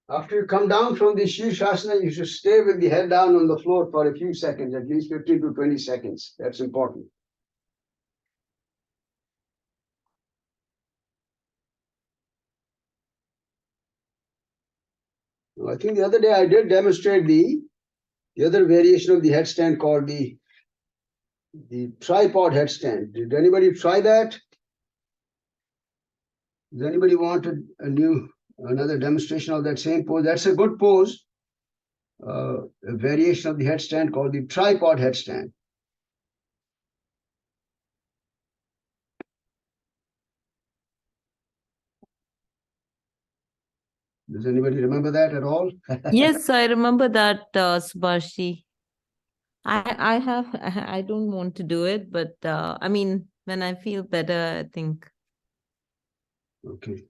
After you come down from the Shirshasana, you should stay with the head down on the floor for a few seconds, at least 15 to 20 seconds. That's important. Well, I think the other day I did demonstrate the other variation of the headstand called the tripod headstand. Did anybody try that? Does anybody want another demonstration of that same pose? That's a good pose. A variation of the headstand called the tripod headstand. Does anybody remember that at all? Yes, I remember that, Subhashi. I have, I don't want to do it, but I mean, when I feel better, I think. Okay.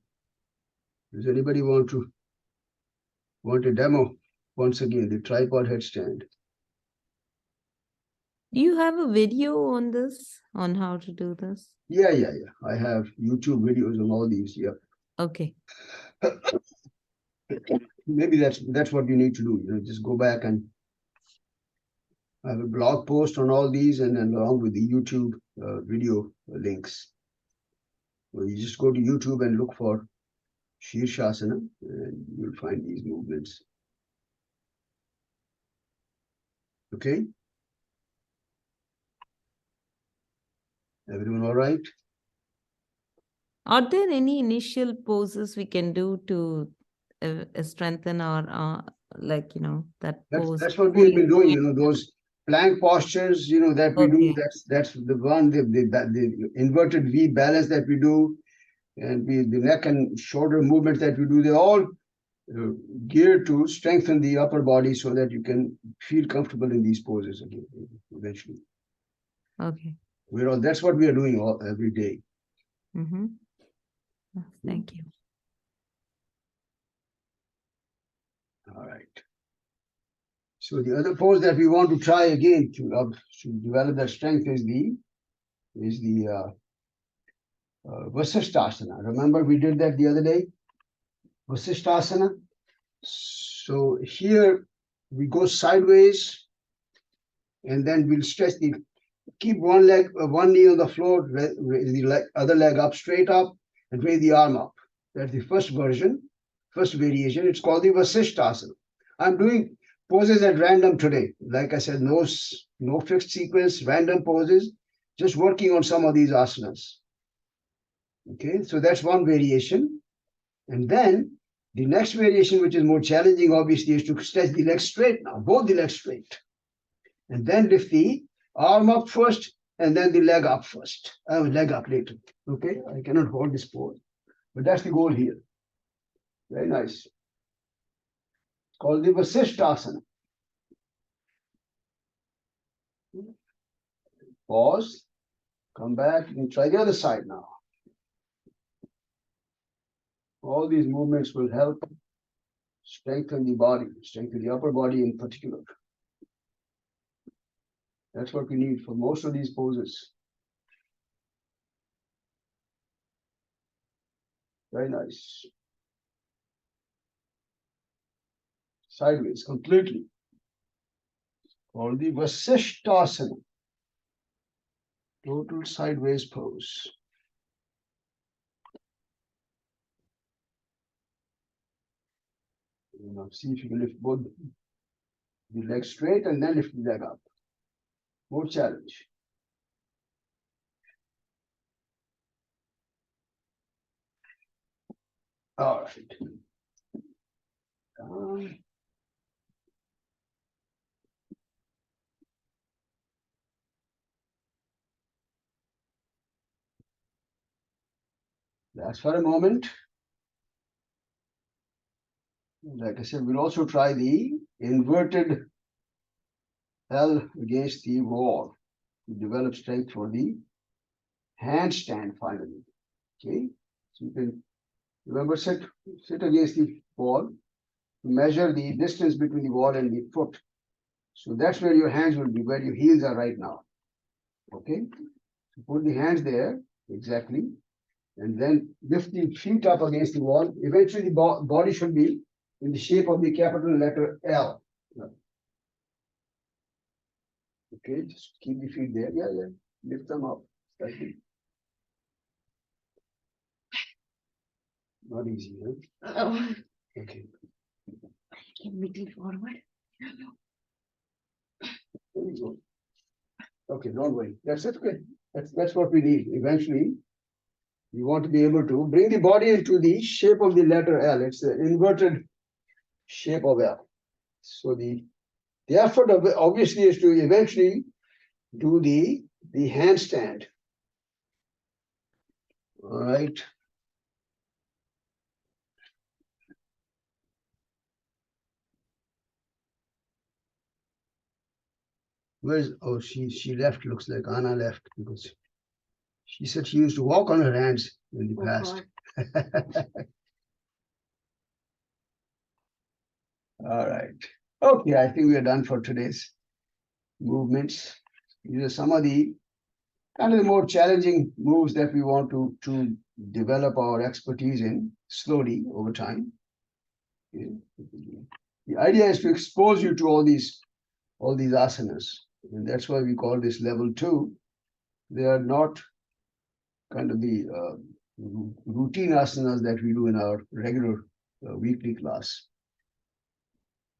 Does anybody want a demo? Once again, the tripod headstand. Do you have a video on this, on how to do this? Yeah. I have YouTube videos on all these. Yeah. Okay. Maybe that's what you need to do. Just go back and I have a blog post on all these, and then along with the YouTube video links. So you just go to YouTube and look for Shirshasana, and you'll find these movements. Okay? Everyone all right? Are there any initial poses we can do to strengthen our, like, that pose? That's what we have been doing. Those plank postures, that we do. Okay. That's the one, the inverted V balance that we do, and the neck and shoulder movements that we do. They're all geared to strengthen the upper body so that you can feel comfortable in these poses again eventually. Okay. That's what we are doing every day. Mm-hmm. Thank you. All right. So the other pose that we want to try again to develop that strength is the Vasishthasana. Remember we did that the other day? Vasishthasana. So here we go sideways, and then we'll keep one knee on the floor, raise the other leg up, straight up, and raise the arm up. That's the first variation. It's called the Vasishthasana. I'm doing poses at random today. Like I said, no fixed sequence, random poses, just working on some of these asanas. Okay, so that's one variation. And then the next variation, which is more challenging, obviously, is to stretch the legs straight now, both the legs straight. And then lift the arm up first, and then the leg up first. Leg up later. Okay, I cannot hold this pose, but that's the goal here. Very nice. It's called the Vasishthasana. Pause, come back, and try the other side now. All these movements will help strengthen the body, strengthen the upper body in particular. That's what we need for most of these poses. Very nice. Sideways, completely. Called the Vasishthasana. Total sideways pose. Now see if you can lift both the legs straight and then lift the leg up. More challenge. All right. That's for a moment. Like I said, we'll also try the inverted L against the wall to develop strength for the handstand finally. Okay, so you can remember sit against the wall, measure the distance between the wall and the foot. So that's where your hands will be, where your heels are right now. Okay, so put the hands there exactly, and then lift the feet up against the wall. Eventually, the body should be in the shape of the capital letter L. Okay, just keep the feet there. Yeah, yeah. Lift them up slightly. Not easy, huh? Oh, Okay. can we go forward? There you go. Okay, don't worry. That's it. Okay. That's what we need. Eventually, you want to be able to bring the body into the shape of the letter L. It's the inverted shape of L. So the effort of obviously is to eventually do the handstand. All right. Where's she left? Looks like Anna left because she said she used to walk on her hands in the Oh, past. God. All right. Okay, I think we are done for today's movements. These are some of the kind of the more challenging moves that we want to develop our expertise in slowly over time. Okay. The idea is to expose you to all these asanas, and that's why we call this level 2. They are not kind of the routine asanas that we do in our regular weekly class.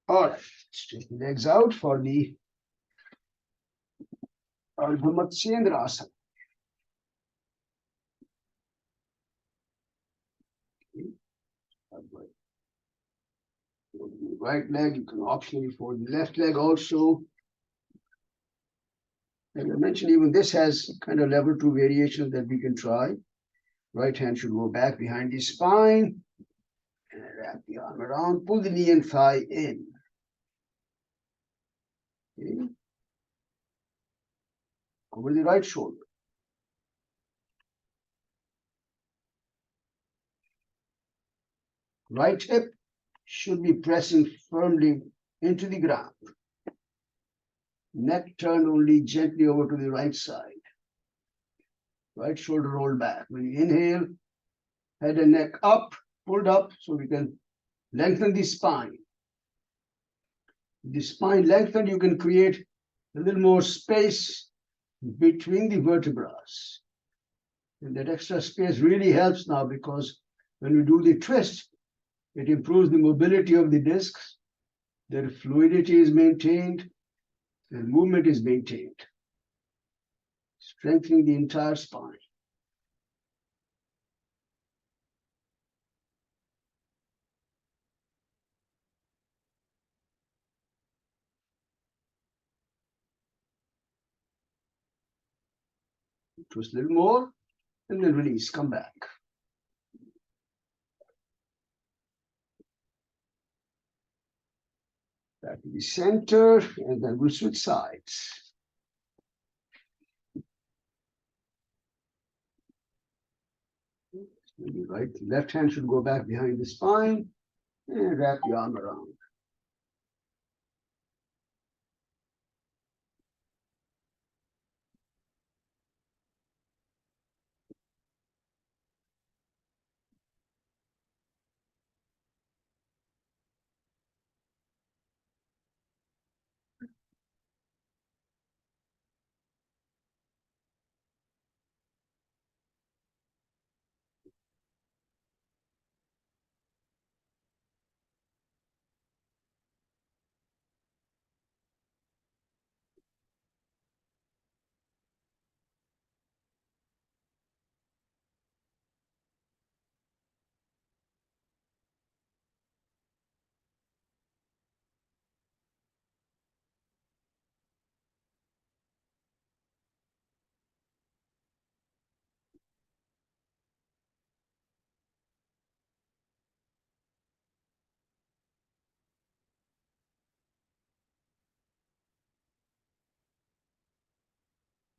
All right, straighten the legs out for the Ardha Matsyendra asana. Right leg, you can optionally fold the left leg also. As I mentioned, even this has kind of level 2 variations that we can try. Right hand should go back behind the spine. And wrap the arm around, pull the knee and thigh in. Okay. Over the right shoulder. Right hip should be pressing firmly into the ground. Neck turned only gently over to the right side. Right shoulder rolled back. When you inhale, head and neck up, pulled up so we can lengthen the spine. With the spine lengthened, you can create a little more space between the vertebrae. And that extra space really helps now because when we do the twist, it improves the mobility of the discs, their fluidity is maintained, and movement is maintained, strengthening the entire spine. Twist a little more, and then release, come back. Back to the center, and then we'll switch sides. Maybe right, left hand should go back behind the spine, and wrap the arm around.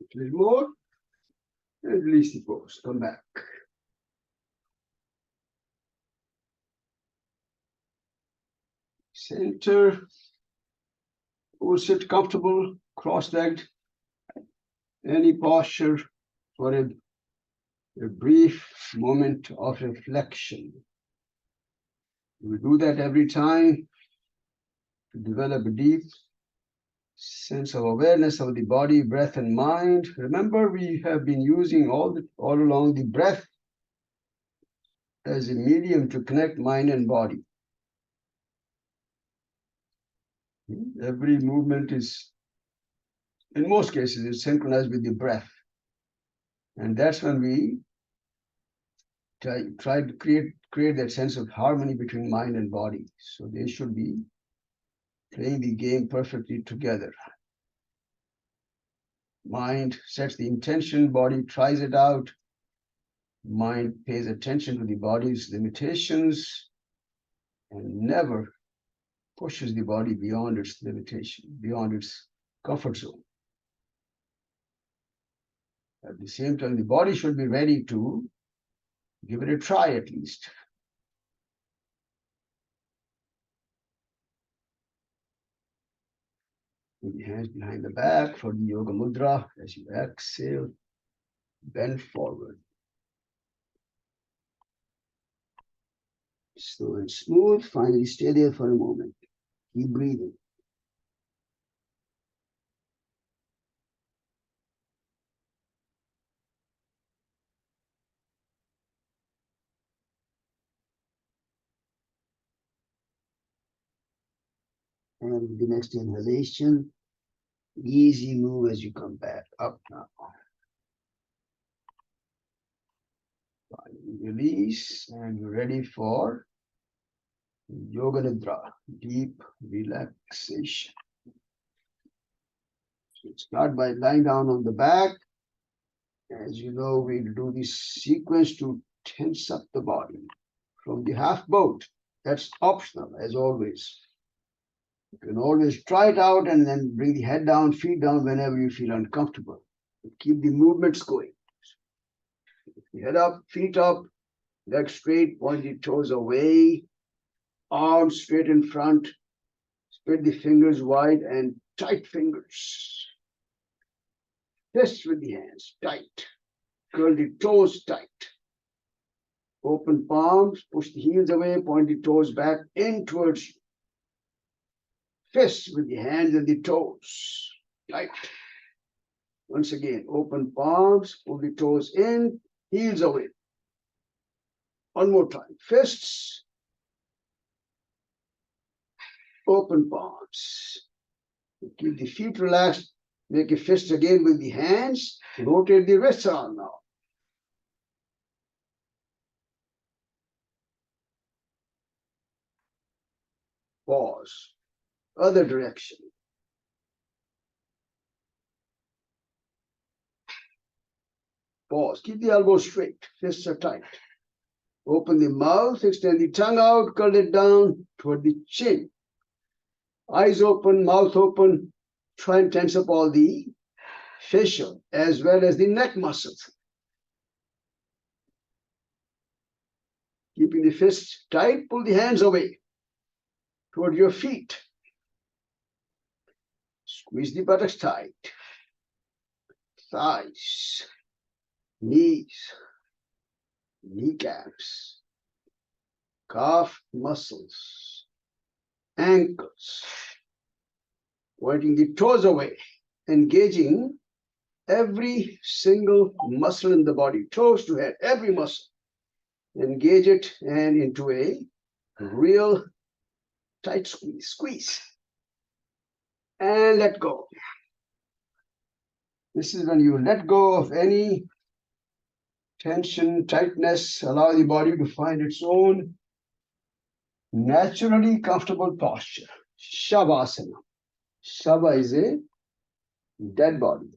A little more. And release the pose. Come back. Center. Or sit comfortable, cross-legged. Any posture for a brief moment of reflection. We do that every time to develop a deep sense of awareness of the body, breath, and mind. Remember, we have been using all along the breath as a medium to connect mind and body. Every movement is, in most cases, is synchronized with the breath. And that's when we try to create that sense of harmony between mind and body. So they should be playing the game perfectly together. Mind sets the intention, body tries it out. Mind pays attention to the body's limitations and never pushes the body beyond its limitation, beyond its comfort zone. At the same time, the body should be ready to give it a try at least. Put the hands behind the back for the yoga mudra. As you exhale, bend forward. Slow and smooth. Finally, stay there for a moment. Keep breathing. And with the next inhalation, easy move as you come back up now. Finally, release, and you're ready for Yoga Nidra, deep relaxation. So start by lying down on the back. As you know, we'll do this sequence to tense up the body from the half boat. That's optional, as always. You can always try it out and then bring the head down, feet down whenever you feel uncomfortable. But keep the movements going. Head up, feet up, legs straight, point the toes away, arms straight in front, spread the fingers wide and tight fingers. Fists with the hands, tight. Curl the toes tight. Open palms, push the heels away, point the toes back in towards you. Fists with the hands and the toes, tight. Once again, open palms, pull the toes in, heels away. One more time, fists, open palms. Keep the feet relaxed, make a fist again with the hands, rotate the wrists around now. Pause, other direction. Pause, keep the elbows straight, fists are tight. Open the mouth, extend the tongue out, curl it down toward the chin. Eyes open, mouth open. Try and tense up all the facial as well as the neck muscles. Keeping the fists tight, pull the hands away toward your feet. Squeeze the buttocks tight. Thighs, knees, kneecaps, calf muscles, ankles. Pointing the toes away, engaging every single muscle in the body, toes to head, every muscle. Engage it and into a real tight squeeze. And let go. This is when you let go of any tension, tightness, allow the body to find its own naturally comfortable posture. Shavasana. Shava is a dead body.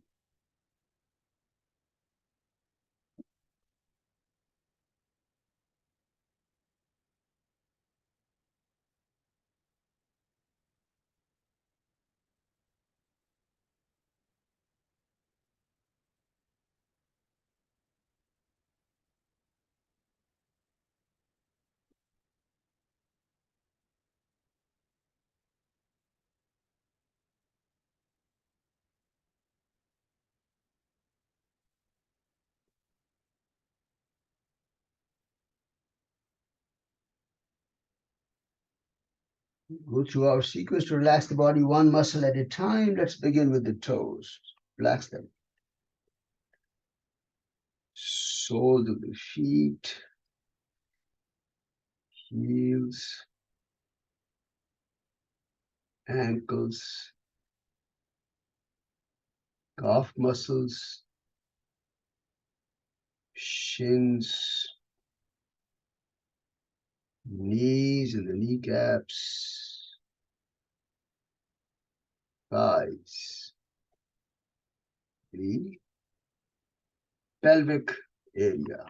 Go through our sequence to relax the body one muscle at a time. Let's begin with the toes. Relax them. Soles of the feet, heels, ankles, calf muscles, shins, knees and the kneecaps, thighs, the pelvic area,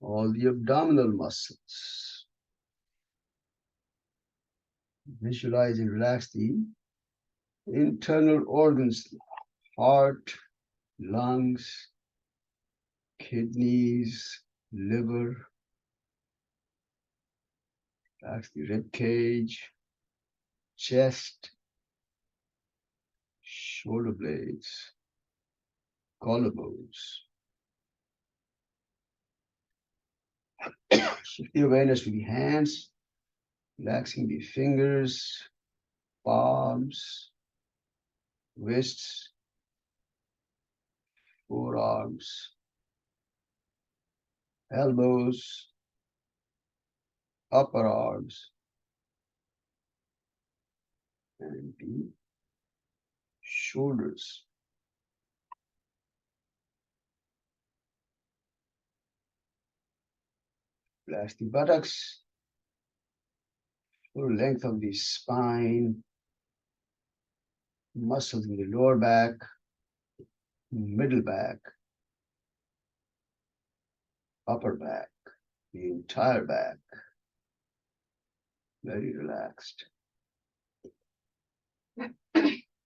all the abdominal muscles. Visualize and relax the internal organs, heart, lungs, kidneys, liver. Relax the rib cage, chest, shoulder blades, collarbones. Shift the awareness to the hands, relaxing the fingers, palms, wrists, forearms, elbows, upper arms, and the shoulders. Relax the buttocks, full length of the spine, muscles in the lower back, middle back, upper back, the entire back. Very relaxed.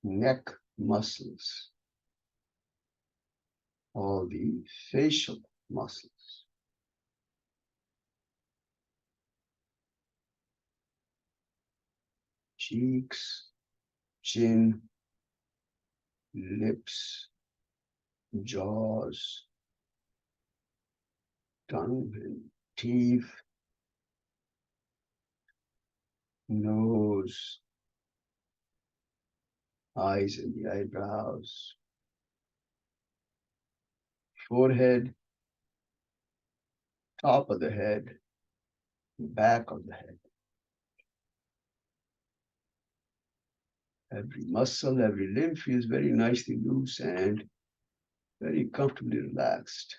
Neck muscles, all the facial muscles. Cheeks, chin, lips, jaws, tongue and teeth, nose, eyes and the eyebrows, forehead, top of the head, back of the head. Every muscle, every limb feels very nicely loose and very comfortably relaxed.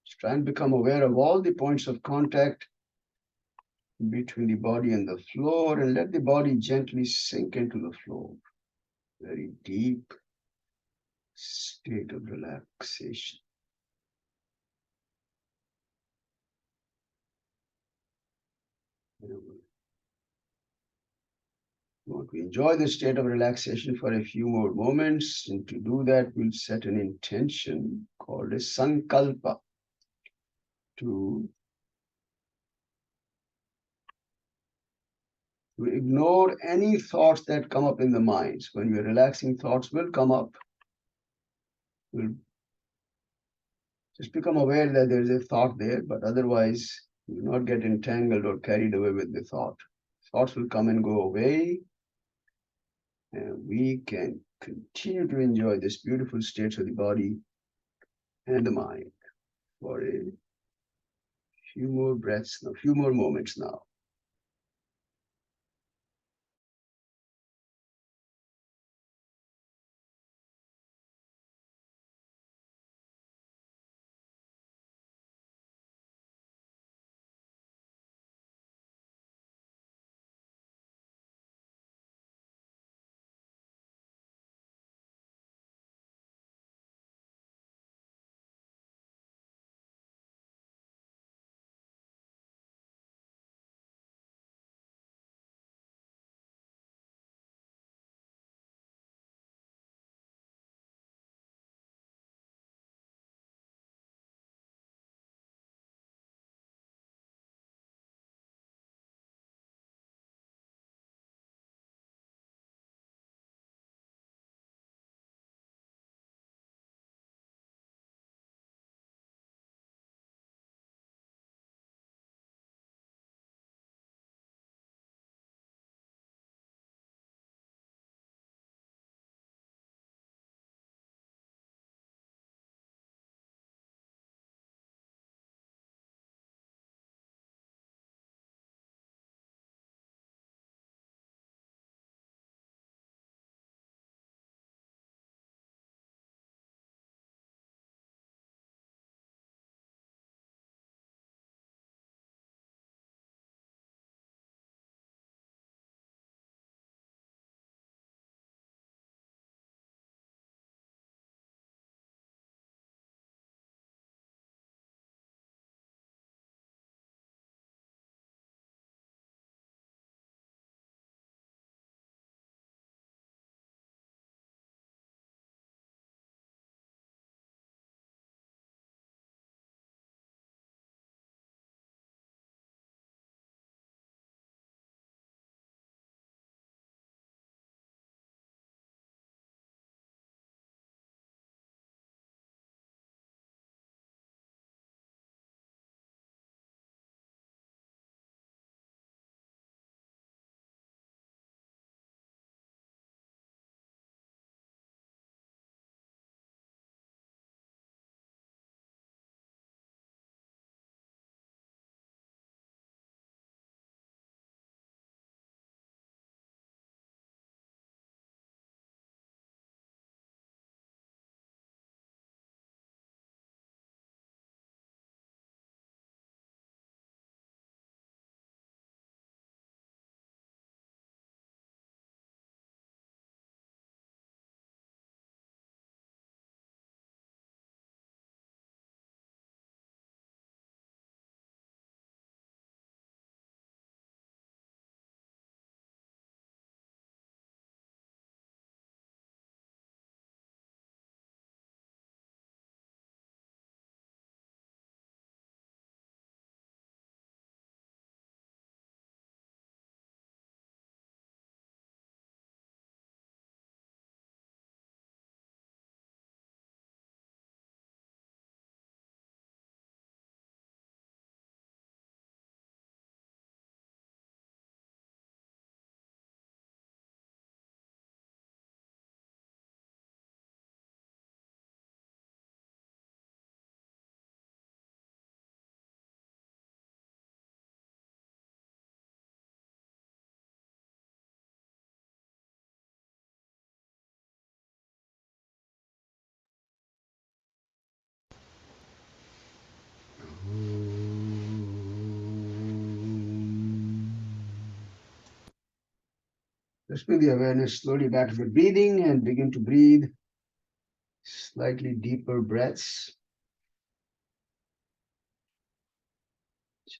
Just try and become aware of all the points of contact between the body and the floor, and let the body gently sink into the floor. Very deep state of relaxation. We want to enjoy this state of relaxation for a few more moments, and to do that, we'll set an intention called a sankalpa to ignore any thoughts that come up in the minds. When you're relaxing, thoughts will come up. We'll just become aware that there's a thought there, but otherwise, you will not get entangled or carried away with the thought. Thoughts will come and go away, and we can continue to enjoy this beautiful states of the body and the mind for a few more breaths, a few more moments now. Just bring the awareness slowly back to the breathing and begin to breathe slightly deeper breaths.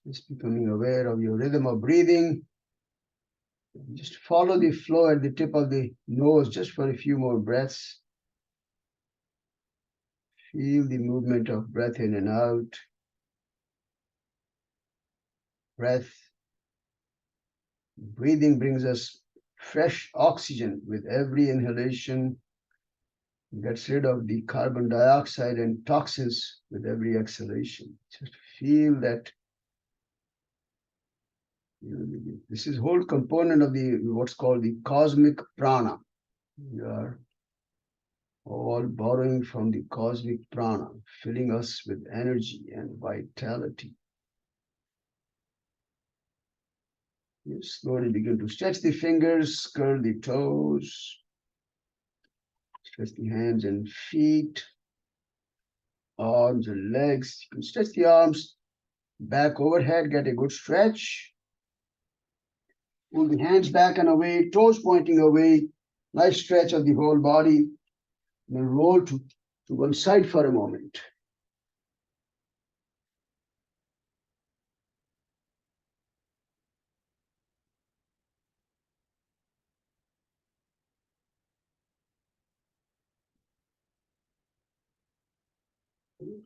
Just becoming aware of your rhythm of breathing. Just follow the flow at the tip of the nose just for a few more breaths. Feel the movement of breath in and out. Breath. Breathing brings us fresh oxygen with every inhalation. Gets rid of the carbon dioxide and toxins with every exhalation. Just feel that. This is whole component of the what's called the cosmic prana. We are all borrowing from the cosmic prana, filling us with energy and vitality. You slowly begin to stretch the fingers, curl the toes, stretch the hands and feet, arms and legs. You can stretch the arms back overhead, get a good stretch. Pull the hands back and away, toes pointing away. Nice stretch of the whole body. And then roll to one side for a moment.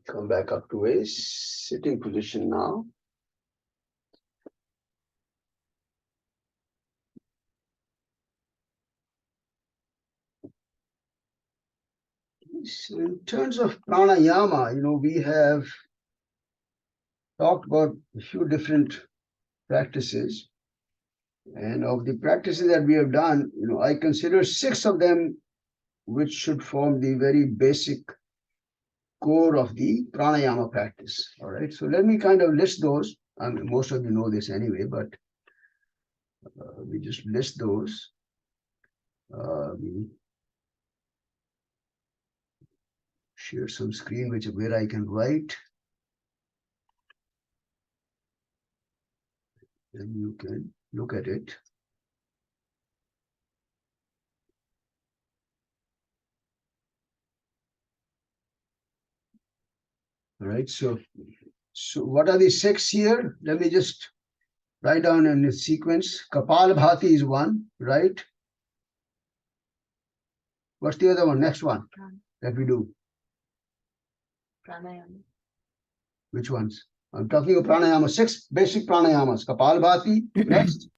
Come back up to a sitting position now. So in terms of pranayama, we have talked about a few different practices. And of the practices that we have done, I consider 6 of them which should form the very basic core of the pranayama practice. All right. So let me kind of list those. I mean, most of you know this anyway, but we just list those. We share some screen where I can write. And you can look at it. All right. So what are the 6 here? Let me just write down in a sequence. Kapalabhati is one, right? What's the other one? Next one that we do. Pranayama. Which ones? I'm talking of pranayama, 6 basic pranayamas. Kapalabhati, next.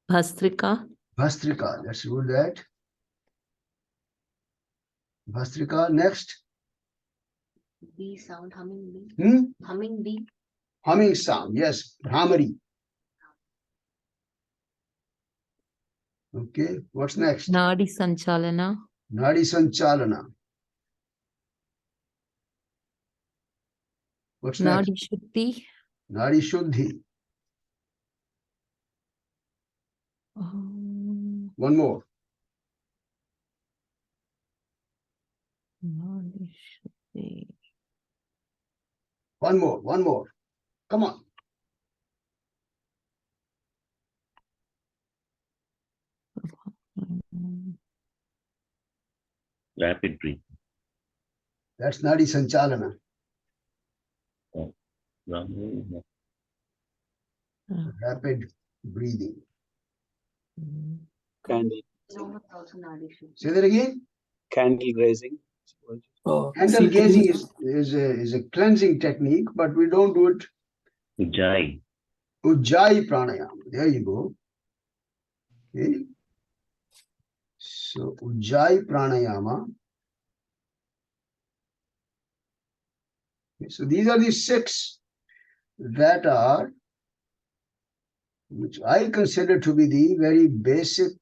Bhastrika. Bhastrika, let's do that. Bhastrika, next. Bee sound, humming bee. Humming bee. Humming sound, yes, Bhramari. Okay, what's next? Nadi Sanchalana. Nadi Sanchalana. What's next? Nadi Shuddhi. Nadi Shuddhi. One more. Nadi Shuddhi. One more. Come on. Rapid breathing. That's Nadi Sanchalana. Rapid breathing. Candle, No, it's also Nadi Shuddhi. Say that again. candle raising. Candle gazing is a cleansing technique, but we don't do it. Ujjayi. Ujjayi pranayama. There you go. Okay. So Ujjayi pranayama. Okay, so these are the 6 that are, which I consider to be the very basic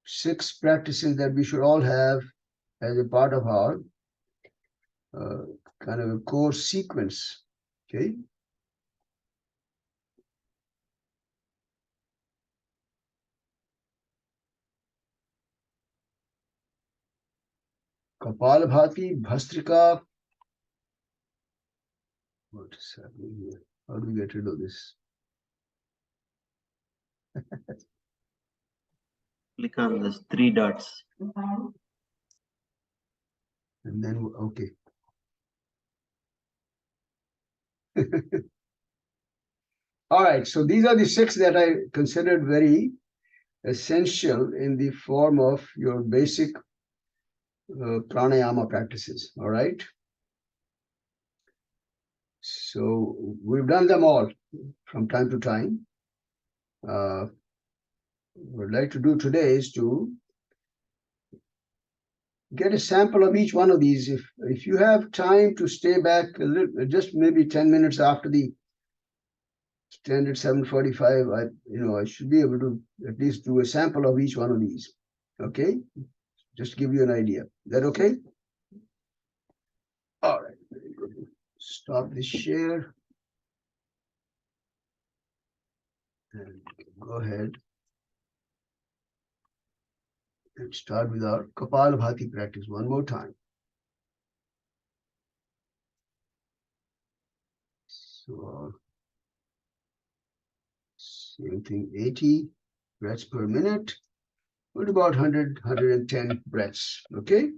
6 practices that we should all have as a part of our kind of a core sequence. Okay. Kapalabhati, Bhastrika. What is happening here? How do we get rid of this? click on this 3 dots. And then, okay. All right, so these are the 6 that I considered very essential in the form of your basic pranayama practices. All right. So we've done them all from time to time. What I'd like to do today is to get a sample of each one of these. If you have time to stay back a little, just maybe 10 minutes after the standard 7:45, I should be able to at least do a sample of each one of these. Okay, just to give you an idea. Is that okay? All right, very good. Stop the share and go ahead and start with our Kapalabhati practice one more time. So same thing, 80 breaths per minute, with about 110 breaths. Okay.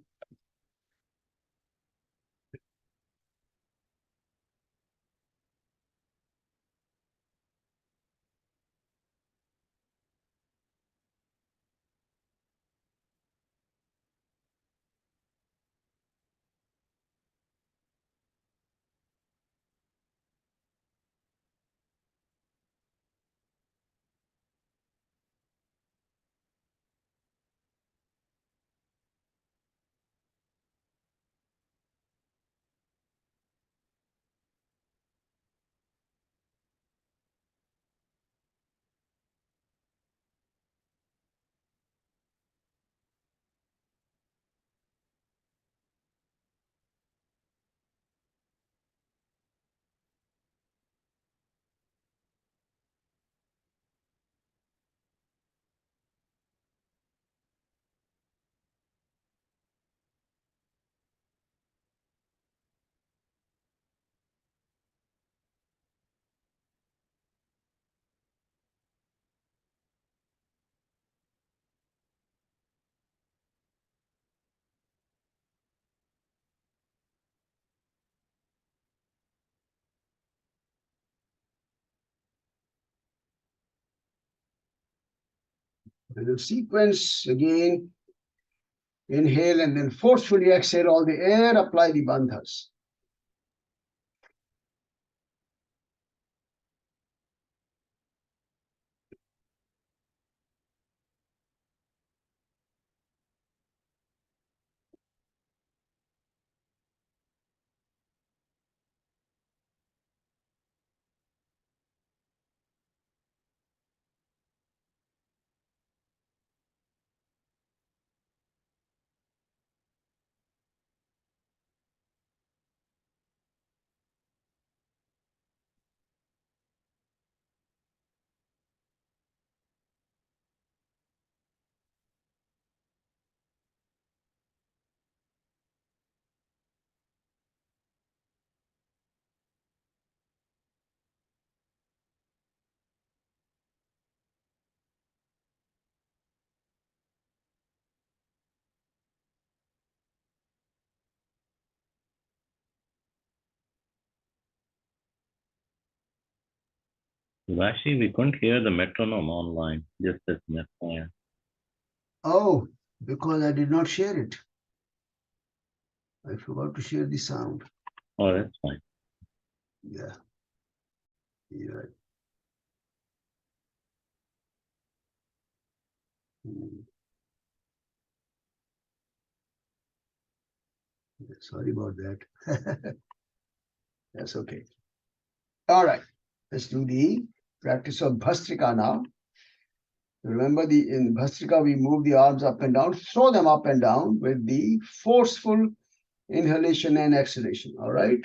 And the sequence again, inhale and then forcefully exhale all the air, apply the bandhas. Vashi, we couldn't hear the metronome online, just as an FYI. Oh, because I did not share it. I forgot to share the sound. Oh, that's fine. Yeah. Yeah. Sorry about that. That's okay. All right. Let's do the practice of Bhastrika now. Remember, in Bhastrika, we move the arms up and down, throw them up and down with the forceful inhalation and exhalation. All right.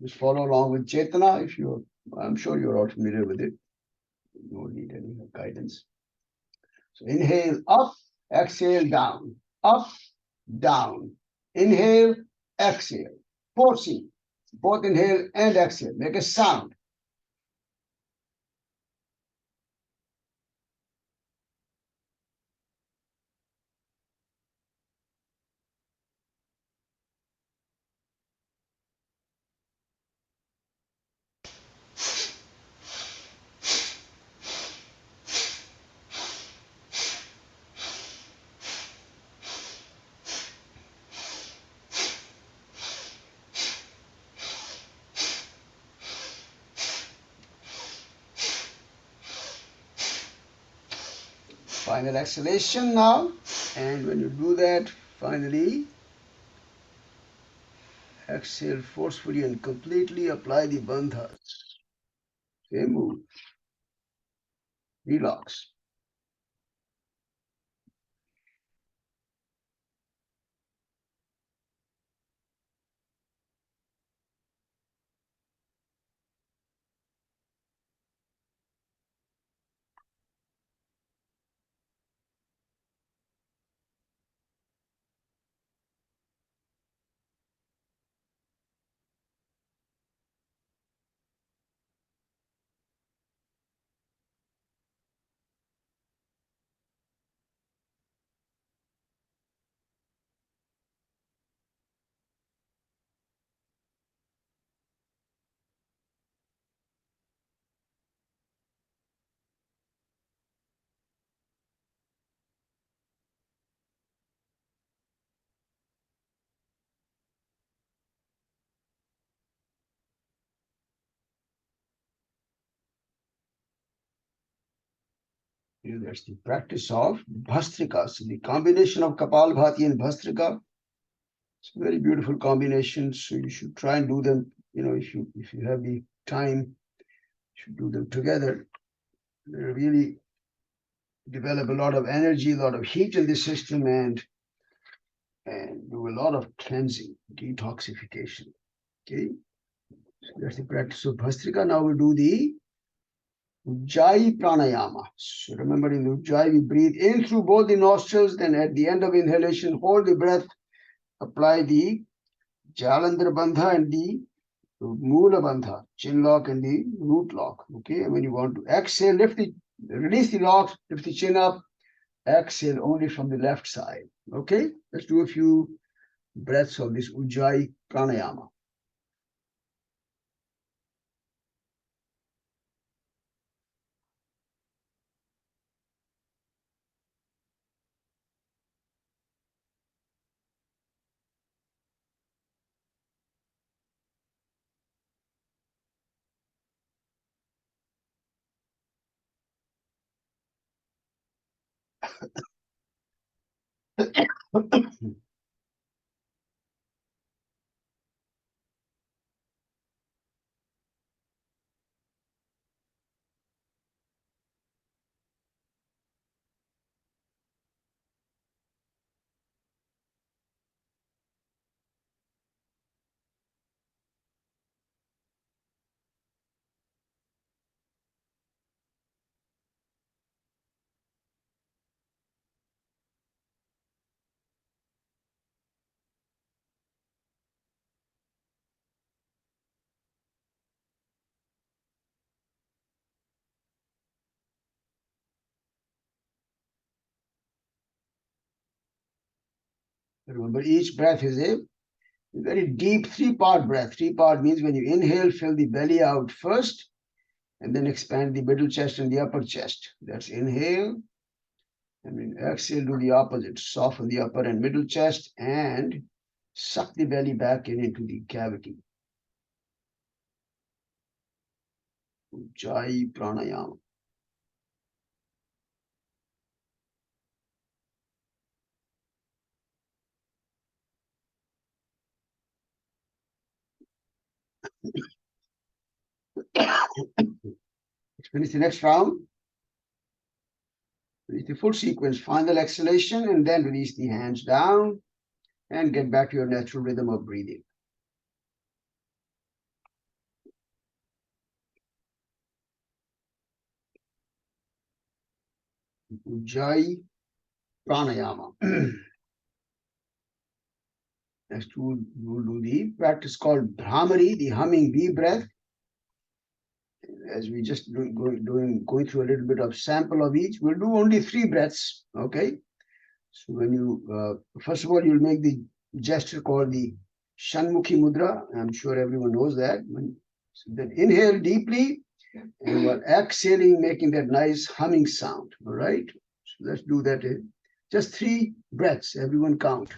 Just follow along with Chetana. I'm sure you're all familiar with it. You don't need any guidance. So inhale up, exhale down, up, down. Inhale, exhale. Forcing. Both inhale and exhale. Make a sound. Final exhalation now. And when you do that, finally, exhale forcefully and completely apply the bandhas. Same move. Relax. That's the practice of Bhastrika. So the combination of Kapalbhati and Bhastrika, it's a very beautiful combination. So you should try and do them, if you have the time, you should do them together. They really develop a lot of energy, a lot of heat in the system, and do a lot of cleansing, detoxification. Okay. So that's the practice of Bhastrika. Now we do the Ujjayi pranayama. So remember, in the Ujjayi, we breathe in through both the nostrils, then at the end of inhalation, hold the breath, apply the Jalandhar Bandha and the Mula Bandha, chin lock and the root lock. Okay, and when you want to exhale, release the locks, lift the chin up, exhale only from the left side. Okay, let's do a few breaths of this Ujjayi pranayama. Remember, each breath is a very deep three-part breath. Three-part means when you inhale, fill the belly out first, and then expand the middle chest and the upper chest. That's inhale. And when exhale, do the opposite. Soften the upper and middle chest and suck the belly back into the cavity. Ujjayi pranayama. Let's finish the next round. Finish the full sequence. Final exhalation, and then release the hands down and get back to your natural rhythm of breathing. Ujjayi pranayama. Next, we'll do the practice called Brahmari, the humming bee breath. As we just going through a little bit of sample of each, we'll do only 3 breaths. Okay. So when you, first of all, you'll make the gesture called the Shanmukhi Mudra. I'm sure everyone knows that. So then inhale deeply, and while exhaling, making that nice humming sound. All right. So let's do that. Just 3 breaths. Everyone count.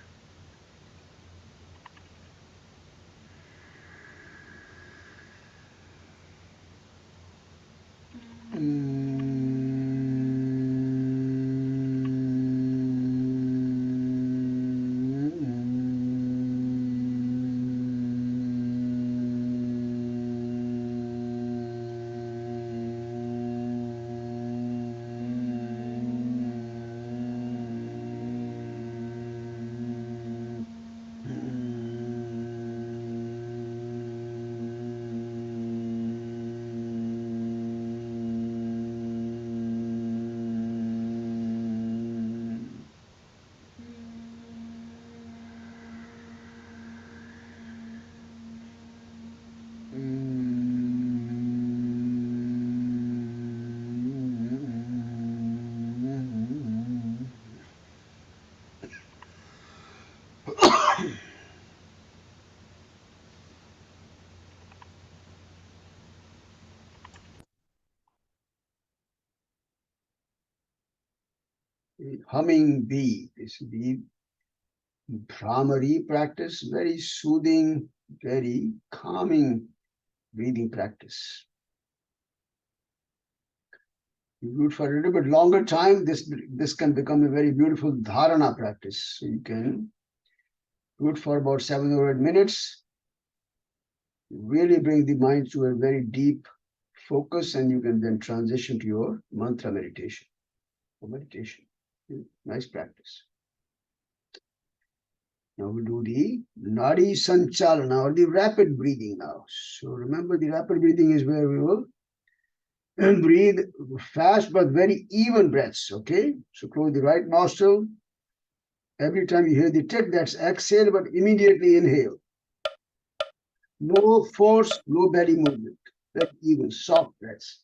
the humming bee. This is the Brahmari practice, very soothing, very calming breathing practice. You do it for a little bit longer time, this can become a very beautiful dharana practice. So you can do it for about 7 or 8 minutes. Really bring the mind to a very deep focus, and you can then transition to your mantra meditation or meditation. Nice practice. Now we do the Nadi Sanchalana or the rapid breathing now. So remember, the rapid breathing is where we will breathe fast but very even breaths. Okay, so close the right nostril. Every time you hear the tick, that's exhale, but immediately inhale. No force, no belly movement. Very even, soft breaths.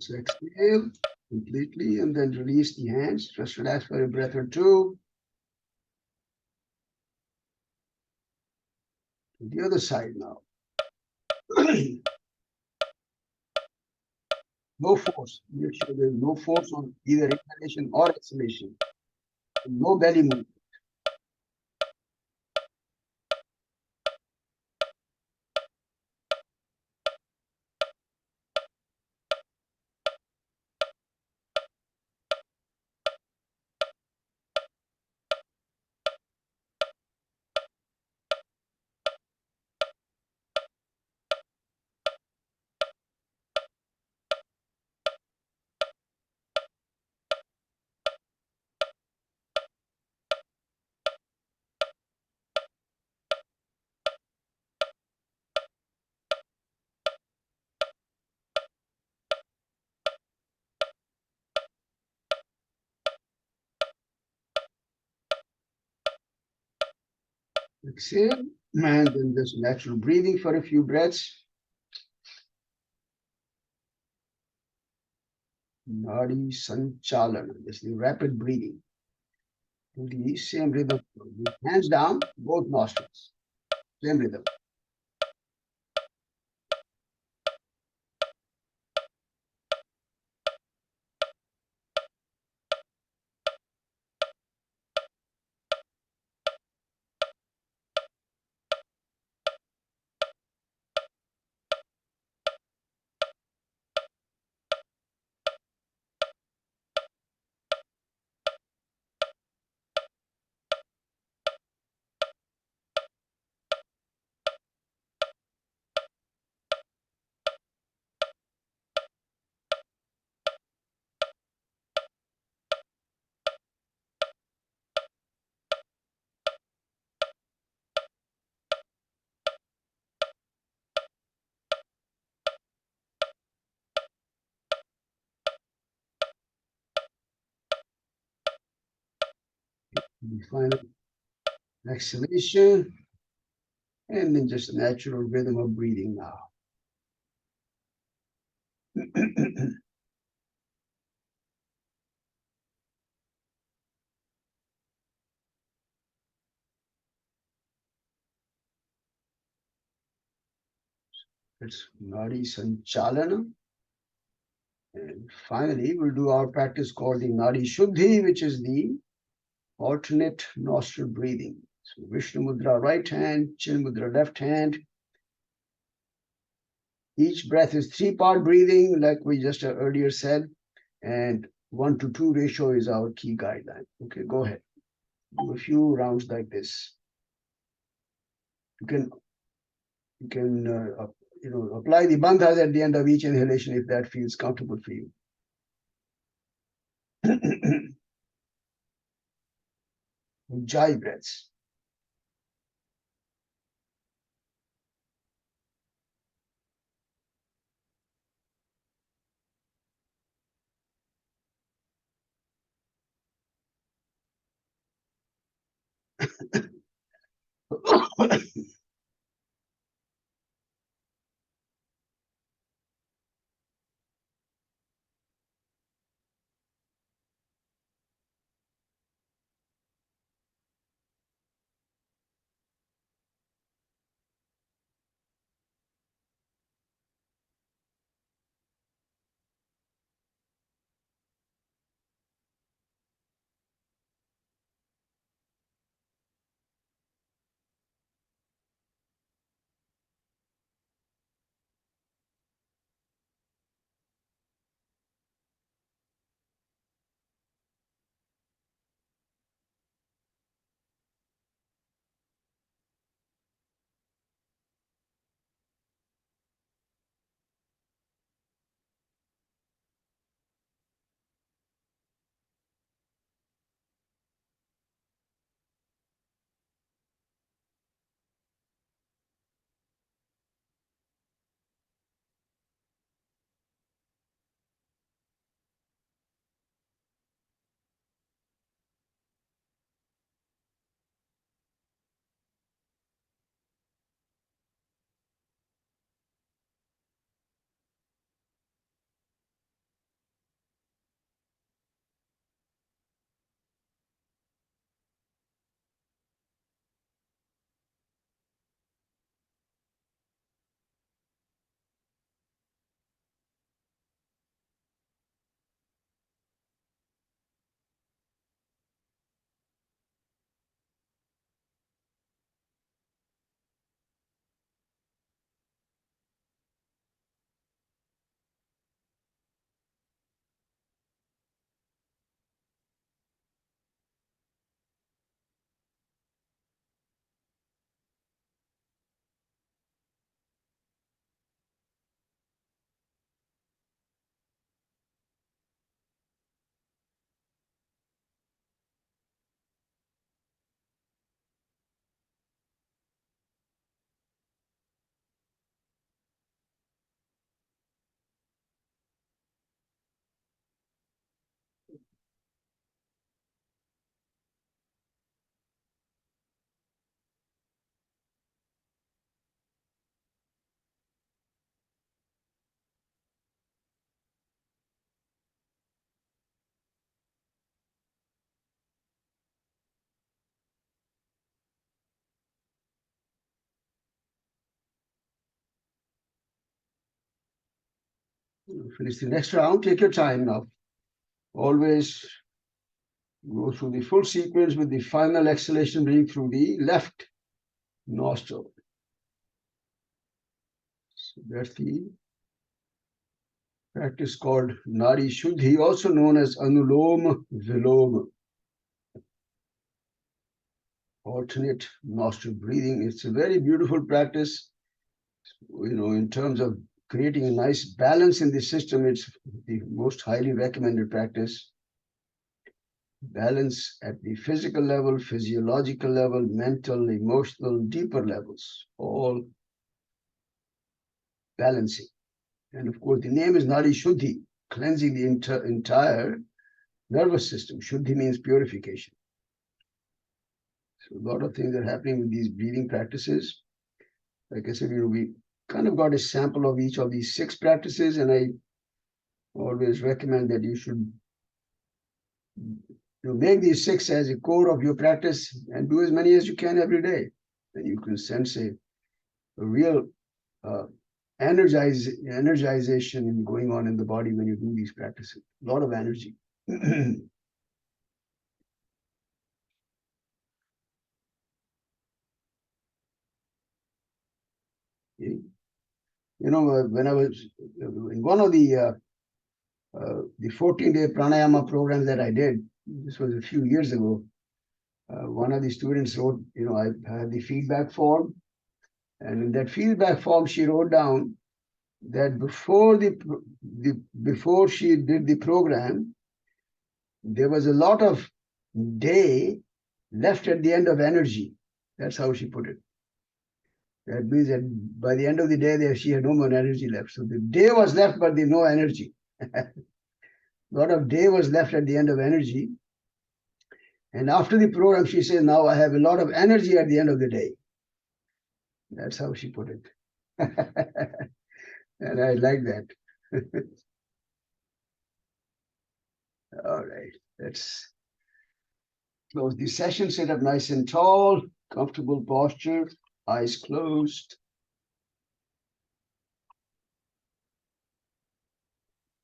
So exhale completely and then release the hands. Just relax for a breath or two. To the other side now. No force. Make sure there's no force on either inhalation or exhalation. No belly movement. Exhale, and then just natural breathing for a few breaths. Nadi Sanchalana, this is the rapid breathing. Do the same rhythm. Hands down, both nostrils. Same rhythm. The final exhalation, and then just a natural rhythm of breathing now. It's Nadi Sanchalana. And finally, we'll do our practice called the Nadi Shuddhi, which is the alternate nostril breathing. So Vishnu Mudra right hand, Chin Mudra left hand. Each breath is 3-part breathing, like we just earlier said, and 1:2 ratio is our key guideline. Okay, go ahead. Do a few rounds like this. You can apply the bandhas at the end of each inhalation if that feels comfortable for you. Ujjayi breaths. Finish the next round. Take your time now. Always go through the full sequence with the final exhalation being through the left nostril. So that's the practice called Nadi Shuddhi, also known as Anulom Vilom. Alternate nostril breathing. It's a very beautiful practice. In terms of creating a nice balance in the system, it's the most highly recommended practice. Balance at the physical level, physiological level, mental, emotional, deeper levels, all balancing. And of course, the name is Nadi Shuddhi, cleansing the entire nervous system. Shuddhi means purification. So a lot of things are happening with these breathing practices. Like I said, we kind of got a sample of each of these 6 practices, and I always recommend that you should make these 6 as a core of your practice and do as many as you can every day. And you can sense a real energization going on in the body when you do these practices. A lot of energy. When I was in one of the 14-day pranayama programs that I did, this was a few years ago, one of the students wrote, I had the feedback form, And in that feedback form, she wrote down that before she did the program, there was a lot of day left at the end of energy. That's how she put it. That means that by the end of the day, she had no more energy left. So the day was left, but no energy. A lot of day was left at the end of energy. And after the program, she says, now I have a lot of energy at the end of the day. That's how she put it. And I like that. All right, let's close the session. Sit up nice and tall, comfortable posture, eyes closed.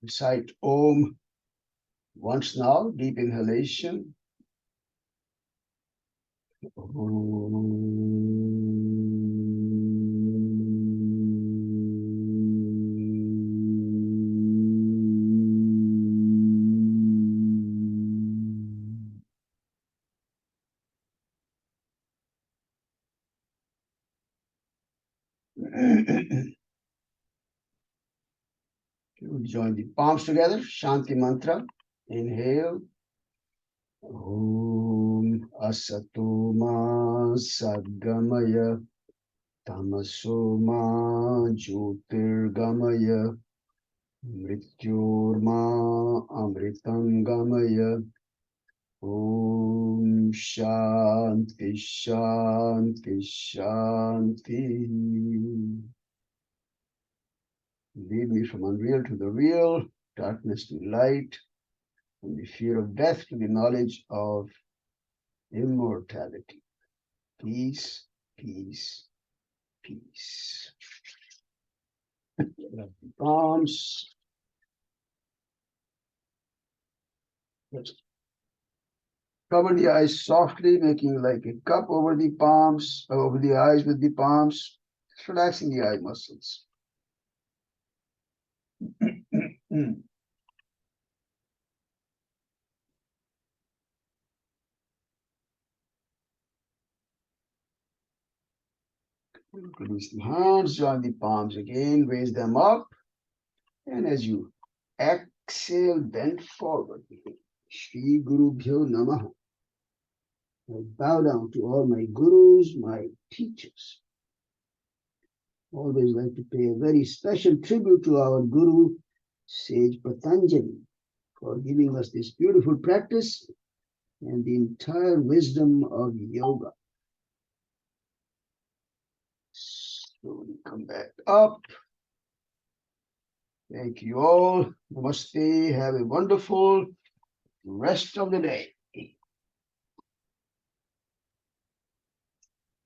Recite Om once now, deep inhalation. We'll join the palms together, Shanti mantra. Inhale. Om Asatoma Sadgamaya Tamasoma Jyotirgamaya Mrityorma Amritangamaya. Om Shanti Shanti Shanti. Lead me from unreal to the real, darkness to light, from the fear of death to the knowledge of immortality. Peace, peace, peace. Palms. Let's cover the eyes softly, making like a cup over the palms, over the eyes with the palms, just relaxing the eye muscles. Release the hands, join the palms again, raise them up. And as you exhale, bend forward. Shri Guru Bhyo Namaha. I bow down to all my gurus, my teachers. Always like to pay a very special tribute to our Guru, Sage Patanjali, for giving us this beautiful practice and the entire wisdom of yoga. Slowly come back up. Thank you all. Namaste. Have a wonderful rest of the day.